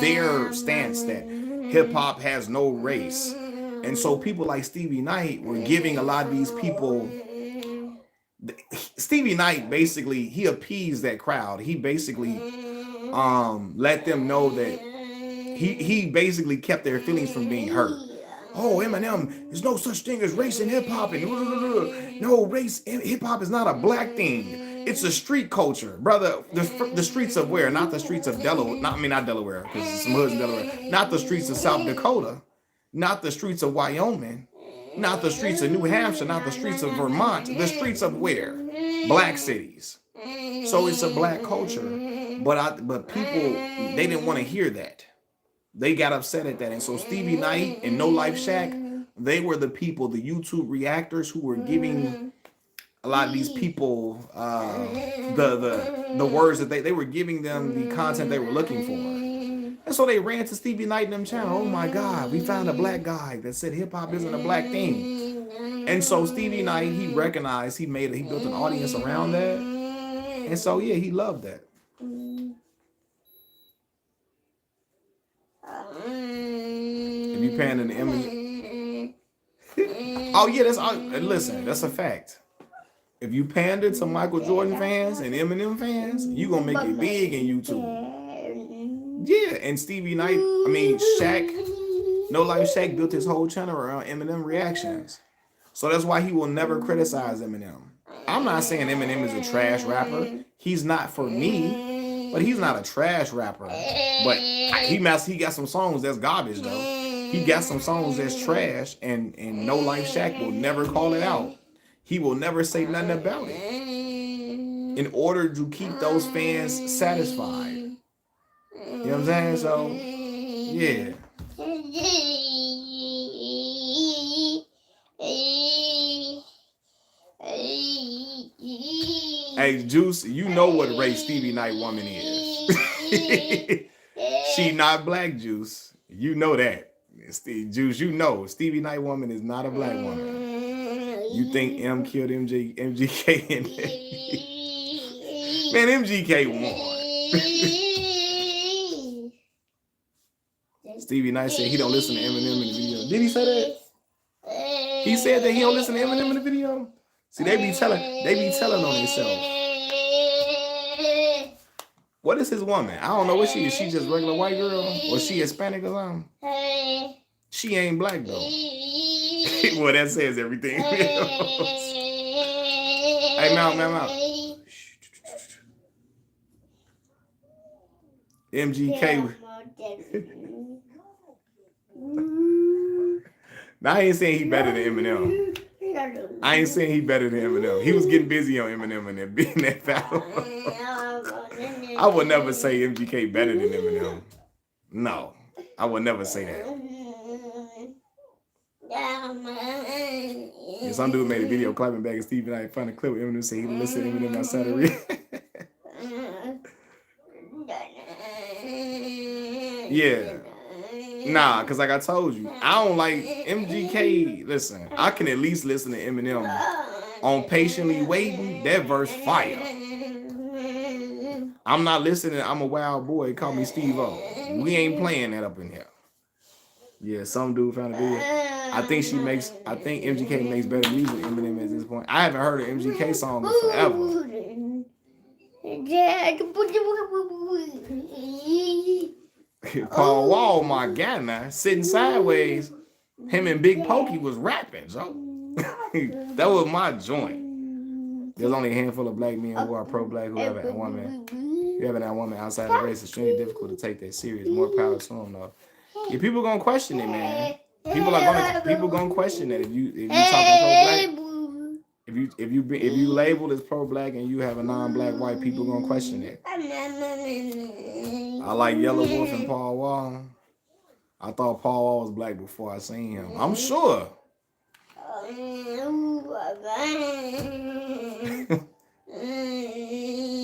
their stance that hip hop has no race. And so people like Stevie Knight were giving a lot of these people. Stevie Knight basically, he appeased that crowd. He basically let them know that he basically kept their feelings from being hurt. Oh, Eminem, there's no such thing as race in hip hop, and no, race in hip hop is not a black thing. It's a street culture, brother. The streets of where? Not the streets of Delaware. Not Delaware, because some hoods in Delaware. Not the streets of South Dakota. Not the streets of Wyoming. Not the streets of New Hampshire. Not the streets of Vermont. The streets of where? Black cities. So it's a black culture. But people, they didn't want to hear that. They got upset at that. And so Stevie Knight and No Life Shack, they were the people, the YouTube reactors who were giving a lot of these people the words that they were giving them the content they were looking for. And so they ran to Stevie Knight and them channel. Oh my God, we found a black guy that said hip hop isn't a black thing. And so Stevie Knight, he recognized, he built an audience around that. And so yeah, he loved that. If you pander to Eminem, oh yeah, that's a fact. If you pander to Michael Jordan fans and Eminem fans, you gonna make it big in YouTube. Yeah, and Stevie Knight, Shaq, No Life Shaq built his whole channel around Eminem reactions. So that's why he will never criticize Eminem. I'm not saying Eminem is a trash rapper. He's not for me, but he's not a trash rapper. But he got some songs that's garbage though. He got some songs that's trash, and No Life Shaq will never call it out. He will never say nothing about it in order to keep those fans satisfied. You know what I'm saying? So, yeah. Hey, Juice, you know what race Stevie Knight woman is. She not black, Juice. You know that. Juice, you know Stevie Knight woman is not a black woman. You think M killed MGK in there? Man, MGK won. Stevie Knight said he don't listen to Eminem in the video. Did he say that? He said that he don't listen to Eminem in the video. See, they be telling on themselves. What is his woman? I don't know what she is. She just regular white girl, or she Hispanic or something? She ain't black though. Well, that says everything. Hey, mount. MGK. Now, I ain't saying he better than Eminem. He was getting busy on Eminem and that being that battle. I would never say MGK better than Eminem. No, I would never say that. Yeah, some dude made a video clapping back at Stevie Knight, found a clip of Eminem saying he listened to Eminem outside of real. Yeah. Nah, because like I told you, I don't like MGK. Listen, I can at least listen to Eminem on Patiently Waiting. That verse fire. I'm not listening. I'm a wild boy. Call me Steve-O. We ain't playing that up in here. Yeah, some dude found a video. I think MGK makes better music than Eminem at this point. I haven't heard an MGK song in forever. Paul Wall, my guy, man, sitting sideways. Him and Big Pokey was rapping, so that was my joint. There's only a handful of black men who are pro-black who have a woman. Having that woman outside the race is extremely difficult to take that serious. More power to them, though. Yeah, people gonna question it, man. People gonna question it if you talking pro-black. If you labeled as pro-black and you have a non-black white, people gonna question it. I like Yellow Wolf and Paul Wall. I thought Paul Wall was black before I seen him. I'm sure. I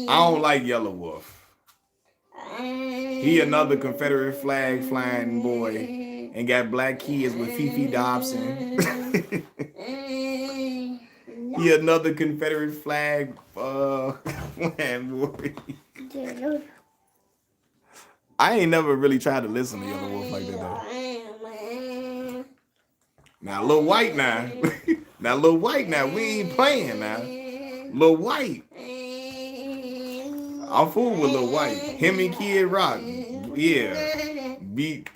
don't like Yellow Wolf. He another Confederate flag flying boy and got black kids with Fifi Dobson. He another Confederate flag flying boy. I ain't never really tried to listen to Yellow Wolf like that though. Now Lil White now. Now Lil White now. We ain't playing now. Lil White. I'm fool with Lil White. Him and Kid Rock. Yeah.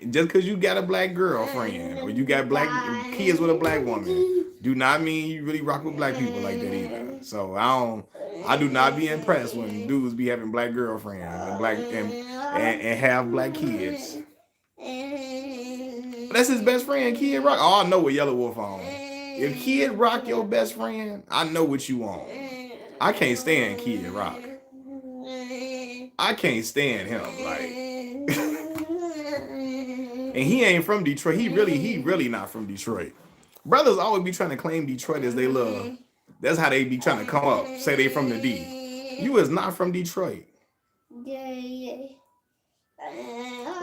Just because you got a black girlfriend or you got black kids with a black woman, do not mean you really rock with black people like that either. So I do not be impressed when dudes be having black girlfriends and have black kids. That's his best friend, Kid Rock. Oh, I know what Yellow Wolf on. If Kid Rock your best friend, I know what you want. I can't stand Kid Rock. I can't stand him, like. And he ain't from Detroit. He really not from Detroit. Brothers always be trying to claim Detroit as they love. That's how they be trying to come up, say they from the D. You is not from Detroit.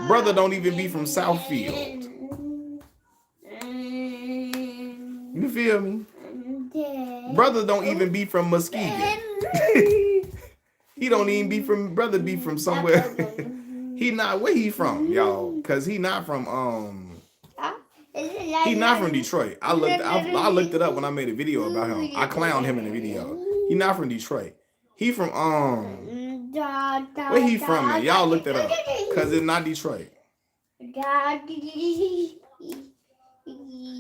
Brother don't even be from Southfield. You feel me? Brother don't even be from Muskegon. He don't even be from, brother be from somewhere. He not, where he from, y'all? Cause he not from Detroit. I looked it up when I made a video about him. I clowned him in the video. He not from Detroit. He from where he from, man? Y'all looked it up. Cause it's not Detroit.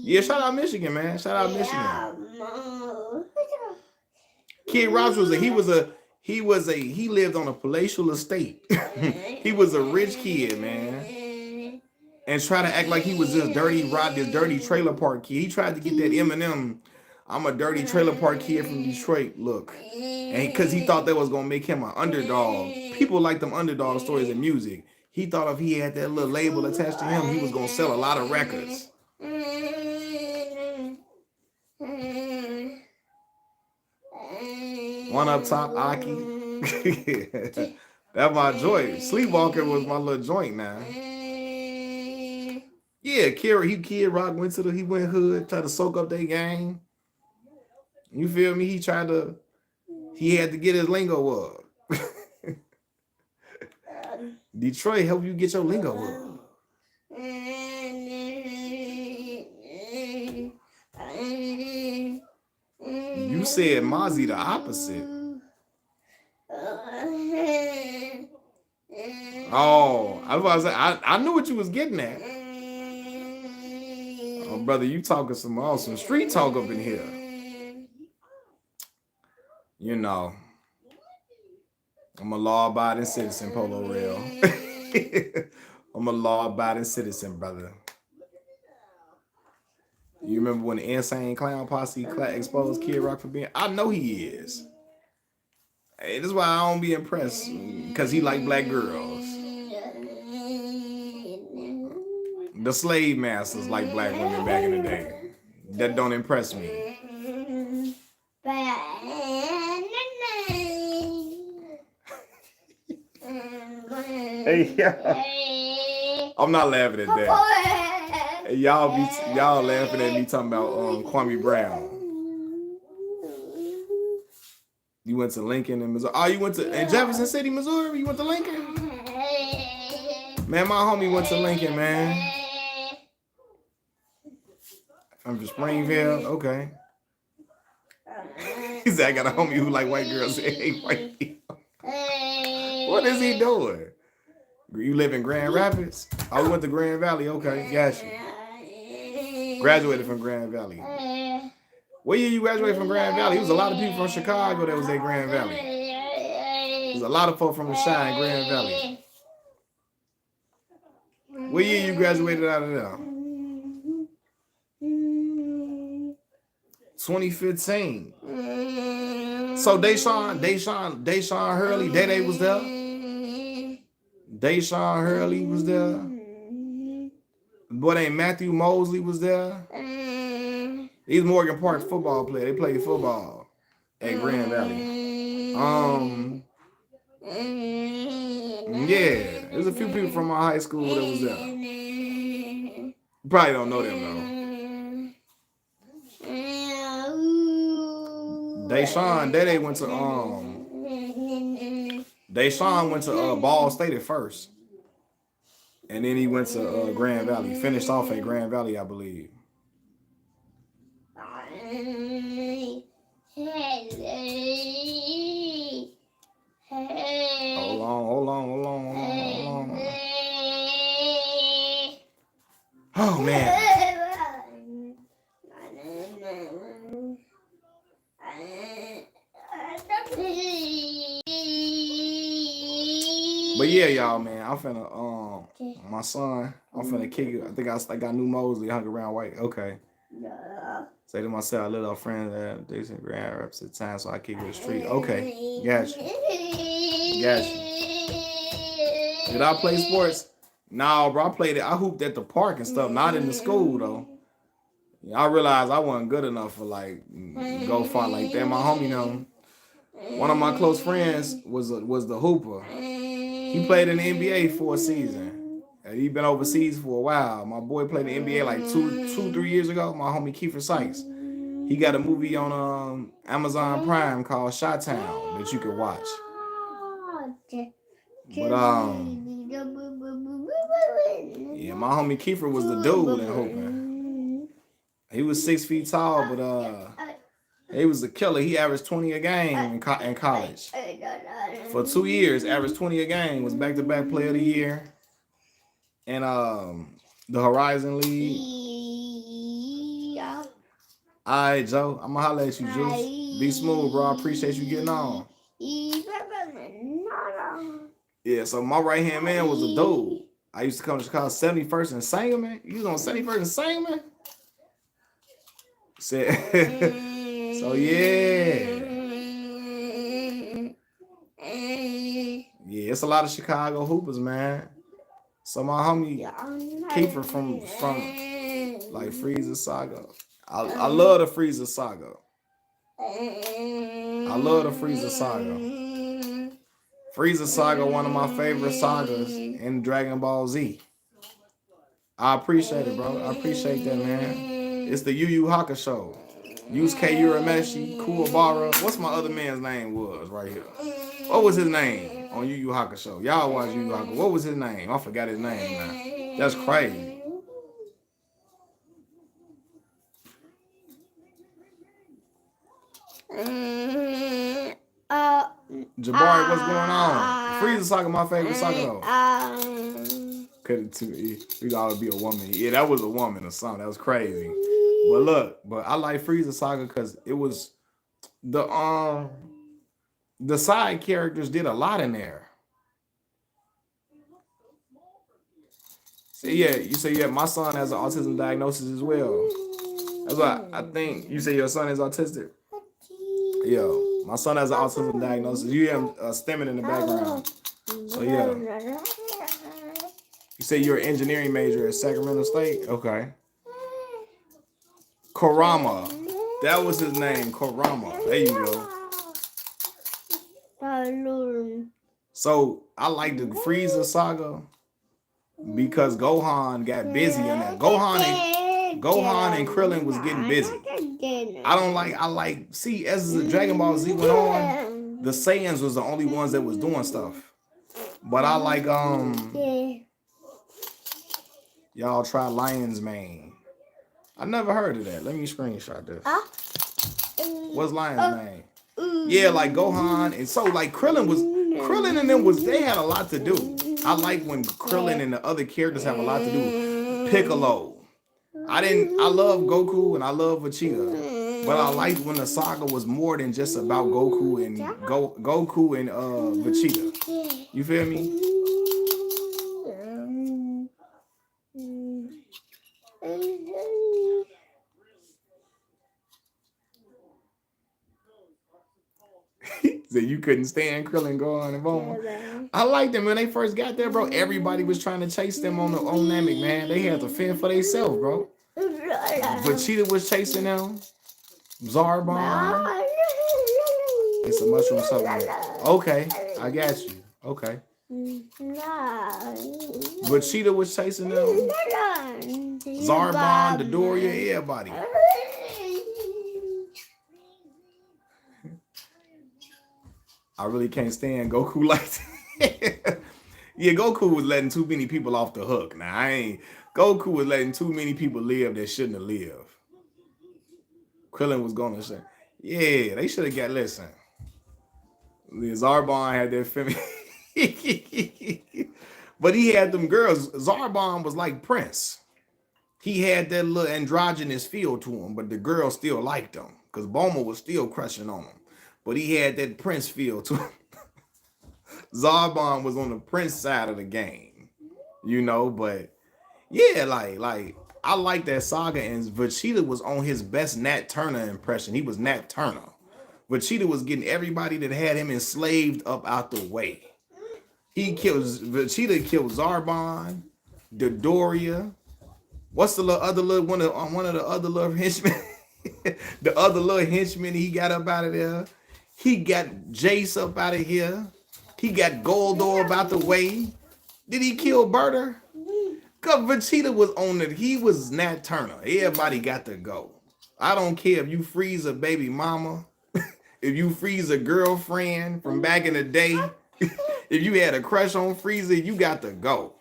Yeah, shout out Michigan, man. Shout out Michigan. Kid Rock he lived on a palatial estate. He was a rich kid, man. And try to act like he was this dirty trailer park kid. He tried to get that Eminem, I'm a dirty trailer park kid from Detroit look. And because he thought that was going to make him an underdog. People like them underdog stories in music. He thought if he had that little label attached to him, he was going to sell a lot of records. One up top, Aki. That's my joint. Sleepwalker was my little joint now. Yeah, Kid Rock went hood, tried to soak up their game. You feel me? He had to get his lingo up. Detroit help you get your lingo up. You said Mozzie the opposite. Oh, I was about to say, I knew what you was getting at. Oh, brother, you talking some street talk up in here. You know, I'm a law-abiding citizen, Polo Rail. I'm a law-abiding citizen, brother. You remember when the Insane Clown Posse exposed Kid Rock for being? I know he is. Hey, that's why I don't be impressed, because he like black girls. The slave masters like black women back in the day. That don't impress me. Hey, yeah. I'm not laughing at that. Hey, y'all laughing at me talking about Kwami Brown. You went to Lincoln in Missouri. Oh, you went to in Jefferson City, Missouri? You went to Lincoln? Man, my homie went to Lincoln, man. I'm from Springfield. Okay. He said, I got a homie who like white girls. Hey, white people. What is he doing? You live in Grand Rapids? Oh, we went to Grand Valley. Okay, gotcha. Graduated from Grand Valley. What year you graduated from Grand Valley? It was a lot of people from Chicago that was at Grand Valley. There's a lot of folks from the Shine, Grand Valley. What year you graduated out of there? 2015. So Deshaun Hurley, Day was there. Deshaun Hurley was there. Boy named Matthew Mosley was there. These Morgan Park football players, they played football at Grand Valley. Yeah, there's a few people from my high school that was there. You probably don't know them though. Deshaun went to Ball State at first, and then he went to Grand Valley. Finished off at Grand Valley, I believe. Hold on. Oh man. But yeah, y'all, man, I'm finna my son, I'm finna kick it. I think I got new Mosley hung around white. Okay. Say to myself, I let our friends have decent grand reps at times, so I kick it the street. Okay, gotcha. Did I play sports? No, bro, I hooped at the park and stuff, not in the school though. I realized I wasn't good enough for like go far like that. My homie, one of my close friends was the hooper. He played in the NBA for a season. He been overseas for a while. My boy played in the NBA like 3 years ago. My homie Kiefer Sykes. He got a movie on Amazon Prime called Shot Town that you can watch. But yeah, my homie Kiefer was the dude in hooping. He was 6 feet tall, but he was a killer. He averaged 20 a game in college. For 2 years, averaged 20 a game. Was back-to-back player of the year. And the Horizon League. All right, Joe. I'm going to holler at you, Juice. Be smooth, bro. I appreciate you getting on. Yeah, so my right-hand man was a dude. I used to come to Chicago 71st and Sangamon. You was on 71st and Sangamon? So, yeah. Yeah, it's a lot of Chicago hoopers, man. So my homie Kiefer from like Freezer Saga. I love the Freezer Saga. Freezer Saga, one of my favorite sagas in Dragon Ball Z. I appreciate it, bro. I appreciate that, man. It's the Yu Yu Hakusho. Yusuke Urameshi, Kuwabara. What's my other man's name was right here? What was his name on Yu Yu Hakusho? Y'all watch Yu Yu Hakusho. What was his name? I forgot his name now. That's crazy. Jabari, what's going on? Freezer Saga, my favorite saga though. Cut it to me. We gotta be a woman. Yeah, that was a woman or something. That was crazy. But I like Freezer Saga because it was the side characters did a lot in there. So yeah, you say yeah, my son has an autism diagnosis as well. That's why I think you say your son is autistic. Yeah, my son has an autism diagnosis. You hear him stemming in the background. So yeah. You say you're an engineering major at Sacramento State? Okay. Karama. That was his name, Karama. There you go. So I like the Freezer Saga because Gohan got busy in that. Gohan and Krillin was getting busy. See, as the Dragon Ball Z went on, the Saiyans was the only ones that was doing stuff. But I like y'all try Lion's Mane. I never heard of that. Let me screenshot this. What's Lion's Mane? Yeah, like Gohan, and so like Krillin and them they had a lot to do. I like when Krillin and the other characters have a lot to do. Piccolo. I love Goku and I love Vegeta, but I liked when the saga was more than just about Goku and Vegeta. You feel me? So you couldn't stand Krillin, Gohan, and Bulma. I liked them when they first got there, bro. Everybody was trying to chase them on Namek, man. They had to fend for themselves, bro. Vegeta was chasing them. Zarbon. It's a mushroom supplement. Okay, I got you. Okay. Vegeta was chasing them. Zarbon, Dodoria, everybody. I really can't stand Goku like that. Yeah, Goku was letting too many people off the hook. Now, Goku was letting too many people live that shouldn't have lived. Krillin was going to say, yeah, they should have got, listen. Zarbon had that feminine. But he had them girls. Zarbon was like Prince. He had that little androgynous feel to him, but the girls still liked him because Bulma was still crushing on him. But he had that Prince feel to him. Zarbon was on the Prince side of the game, but yeah, like I like that saga, and Vegeta was on his best Nat Turner impression. He was Nat Turner. Vegeta was getting everybody that had him enslaved up out the way. Vegeta killed Zarbon, Dodoria. What's the other little one of the other little henchmen? The other little henchman he got up out of there. He got Jace up out of here. He got Goldor up out the way. Did he kill Berta? Because Vegeta was on it. He was Nat Turner. Everybody got to go. I don't care if you freeze a baby mama, if you freeze a girlfriend from back in the day, if you had a crush on Frieza, you got to go.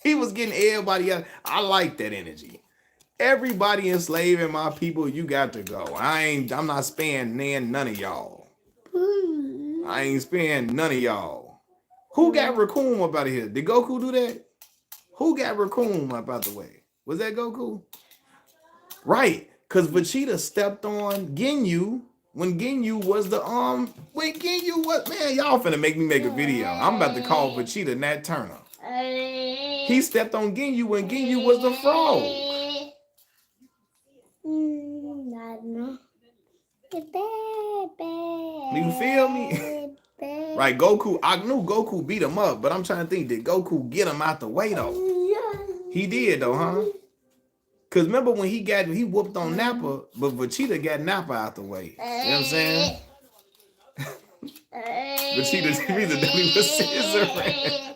He was getting everybody out. I like that energy. Everybody enslaving my people, you got to go. I'm not sparing none of y'all. I ain't sparing none of y'all. Who got Raccoon up out of here? Did Goku do that? Who got Raccoon up out the way? Was that Goku? Right, because Vegeta stepped on Ginyu when Ginyu was man, y'all finna make me make a video. I'm about to call Vegeta Nat Turner. He stepped on Ginyu when Ginyu was the frog. You feel me? Right, Goku, I knew Goku beat him up, but I'm trying to think, did Goku get him out the way though? He did though, huh? Because remember when he whooped on Nappa, but Vegeta got Nappa out the way. You know what I'm saying? Vegeta was scissoring.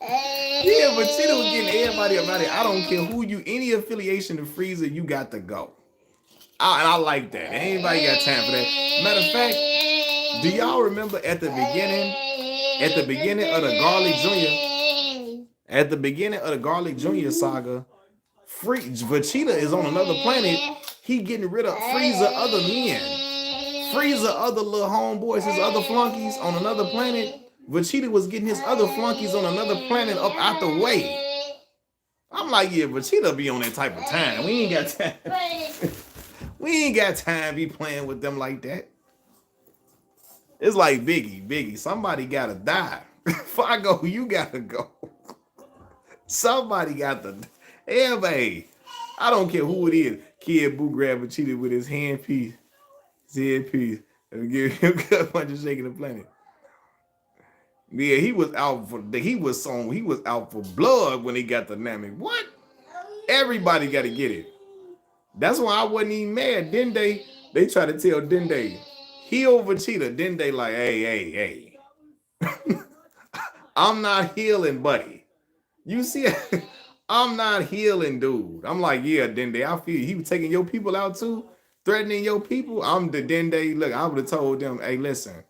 Yeah, Vegeta was getting everybody up out of it. I don't care who you, any affiliation to Frieza, you got to go. And I like that. Anybody got time for that? Matter of fact, do y'all remember at the beginning of the Garlic Jr. saga, Vegeta is on another planet. He getting rid of Frieza other men. Frieza other little homeboys, his other flunkies on another planet. Vegeta was getting his other flunkies on another planet up out the way. I'm like, yeah, Vegeta be on that type of time. We ain't got time. We ain't got time to be playing with them like that. It's like Biggie, somebody gotta die. If I go, you gotta go. Somebody got to. Everybody. I don't care who it is. Kid Boo grabbed Vegeta with his handpiece. His headpiece. And give him a bunch of shaking the planet. Yeah, he was out for blood when he got the Namek. What? Everybody got to get it. That's why I wasn't even mad. Then they try to tell Dende, heal Vegeta. Dende like, hey. I'm not healing, buddy. You see, I'm not healing, dude. I'm like, yeah, Dende, I feel you. He was taking your people out too, threatening your people. I'm the Dende. Look, I would have told them, hey, listen,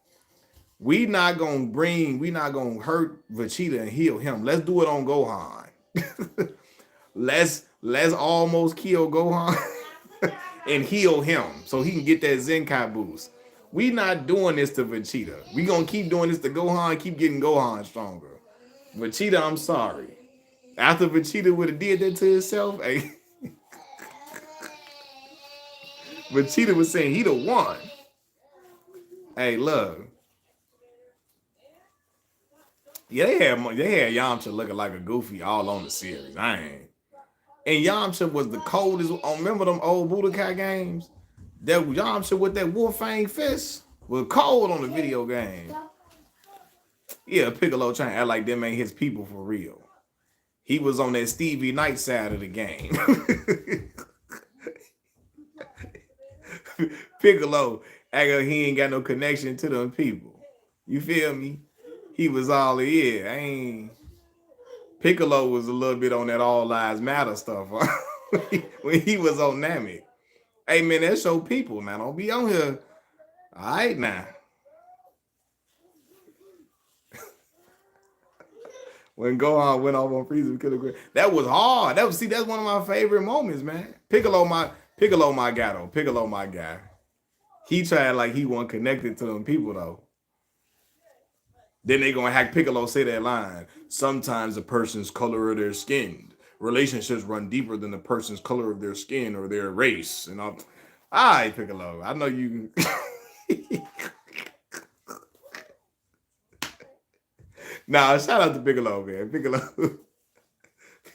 we not gonna hurt Vegeta and heal him. Let's do it on Gohan. Let's almost kill Gohan and heal him so he can get that Zenkai boost. We not doing this to Vegeta. We gonna keep doing this to Gohan, keep getting Gohan stronger. Vegeta, I'm sorry. After Vegeta would have did that to himself, hey, Vegeta was saying he the one. Hey, look. Yeah, they had Yamcha looking like a goofy all on the series. I ain't. And Yamcha was the coldest. Remember them old Budokai games? That Yamcha with that wolf fang fist was cold on the video game. Yeah, Piccolo trying to act like them ain't his people for real. He was on that Stevie Knight side of the game. Piccolo, acting he ain't got no connection to them people. You feel me? He was all yeah. I ain't. Piccolo was a little bit on that all lives matter stuff when he was on Namek. Hey man, that show people, man. Don't be on here. All right now. When Gohan went off on Frieza, that was hard. That's one of my favorite moments, man. Piccolo my guy though. Piccolo my guy. He tried like he wasn't connected to them people though. Then they gonna hack Piccolo say that line. Sometimes a person's color of their skin. Relationships run deeper than the person's color of their skin or their race. And all right, Piccolo. I know you. Nah, shout out to Piccolo, man.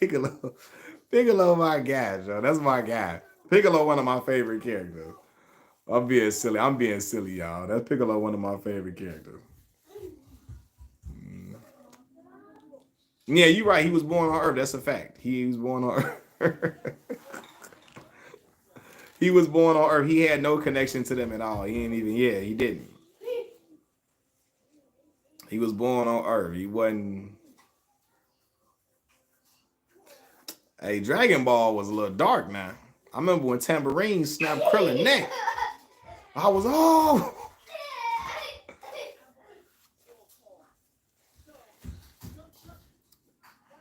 Piccolo, my guy, Joe. That's my guy. Piccolo, one of my favorite characters. I'm being silly, y'all. That's Piccolo, one of my favorite characters. Yeah, you're right. He was born on Earth. That's a fact. He was born on Earth. He was born on Earth. He had no connection to them at all. He ain't even. Yeah, he didn't. He was born on Earth. He wasn't. Hey, Dragon Ball was a little dark now. I remember when Tambourine snapped Krillin's neck. I was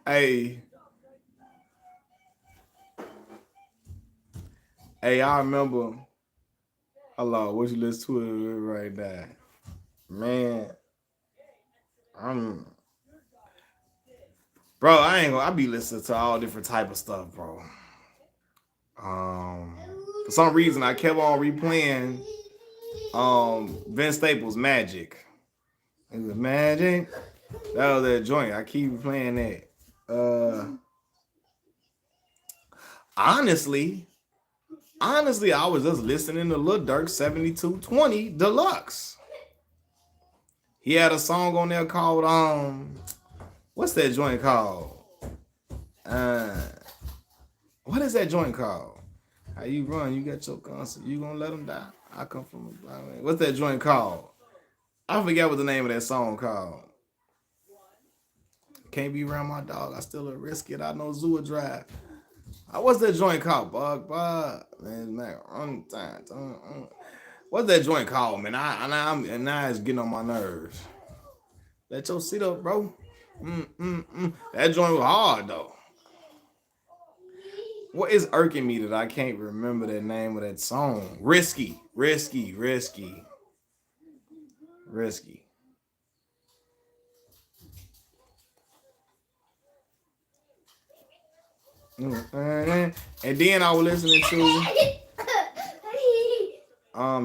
Hey, I remember. Hello, what you listen to it right now? Man, bro, I ain't gonna. I be listening to all different type of stuff, bro. For some reason, I kept on replaying Vince Staples' Magic. It was Magic. That was that joint. I keep playing that. Honestly, I was just listening to Lil Durk 7220 Deluxe. He had a song on there called what's that joint called? What is that joint called? How you run? You got your concert. You gonna let them die? I come from a blind man. What's that joint called? I forget what the name of that song called. Can't be around my dog. I still a risk it. I know Zua Drive. What's that joint called? Bug. Man, what's that joint called, man? Now it's getting on my nerves. Let your seat up, bro. That joint was hard though. What is irking me that I can't remember the name of that song? Risky. And then I was listening to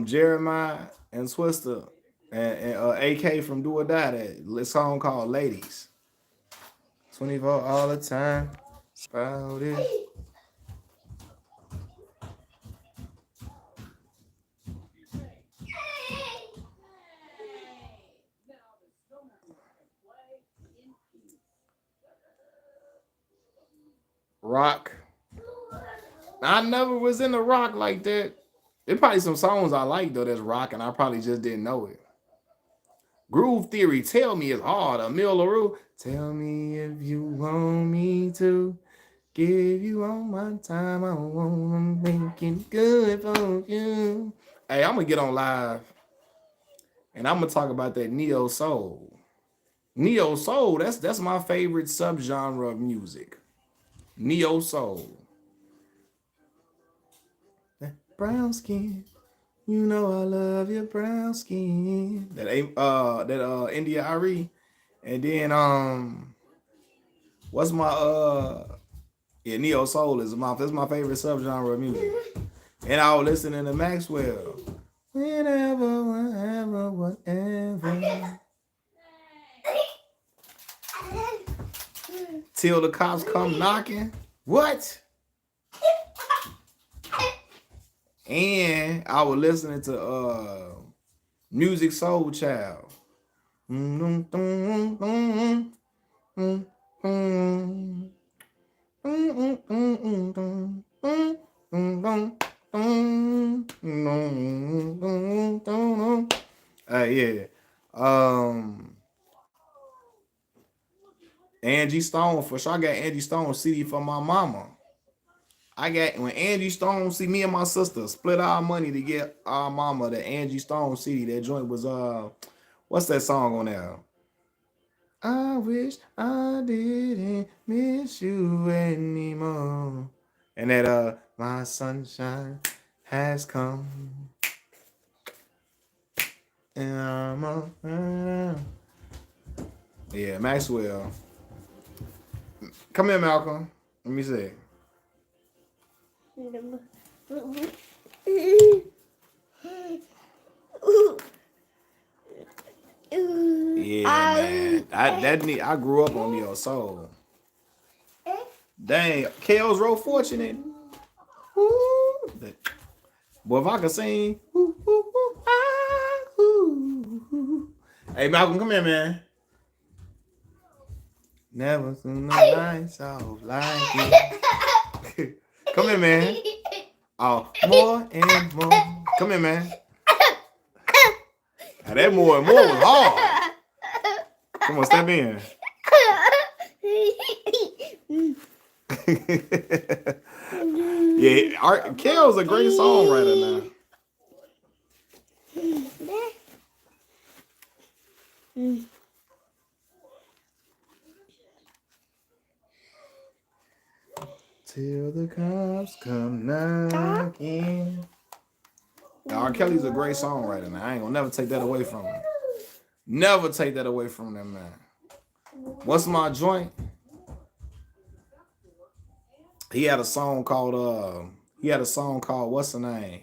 Jeremiah and Twister and AK from Do or Die, that song called Ladies. 24 all the time. About it. Rock. I never was into rock like that. There's probably some songs I like though that's rock, and I probably just didn't know it. Groove Theory, Tell Me is hard. Emil LaRue, tell me if you want me to give you all my time. I wanna make it good for you. Hey, I'm gonna get on live, and I'm gonna talk about that neo soul. Neo soul, that's my favorite subgenre of music. Neo soul. Brown skin, you know I love your brown skin. That India Ari, and then what's my neo soul is that's my favorite subgenre of music. And I was listening to Maxwell. Whenever, whatever, whatever. Till the cops come knocking. What? And I was listening to Music Soul Child. Yeah. Angie Stone for sure. I got Angie Stone CD for my mama. I got when Angie Stone see me and my sister split our money to get our mama the Angie Stone CD. That joint was what's that song on there? I wish I didn't miss you anymore. And that my sunshine has come. And yeah, Maxwell. Come here, Malcolm. Let me see. Yeah, man. I grew up on Neo Soul. Dang, Kale's Road Fortunate. Boy, if I could sing. Hey, Malcolm, come here, man. Never seen the lights off like it. Come here, man. Oh, more and more. Come here, man. Now, that more and more was hard. Come on, step in. Yeah, Kale's a great songwriter now. Till the cops come knocking. R. Kelly's a great songwriter, man. I ain't gonna never take that away from him. Never take that away from them, man. What's my joint? He had a song called what's the name?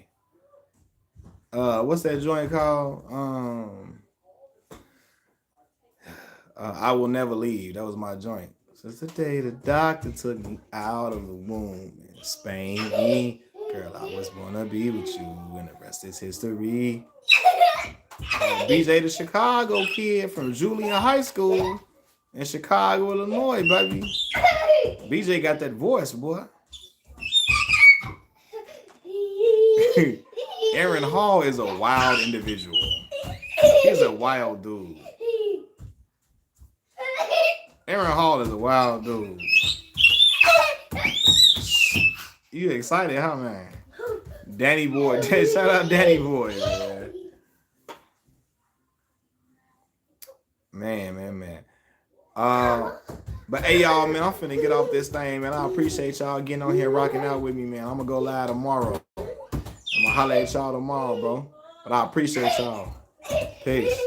What's that joint called? I Will Never Leave. That was my joint. Since the day the doctor took me out of the womb in Spain, girl, I was gonna be with you, and the rest is history. BJ, the Chicago kid from Julian High School in Chicago, Illinois, baby. BJ got that voice, boy. Aaron Hall is a wild individual. He's a wild dude. Aaron Hall is a wild dude. You excited, huh, man? Danny Boy. Shout out Danny Boy, man. Man. But hey, y'all, man, I'm finna get off this thing, man. I appreciate y'all getting on here rocking out with me, man. I'm gonna go live tomorrow. I'm gonna holler at y'all tomorrow, bro. But I appreciate y'all. Peace.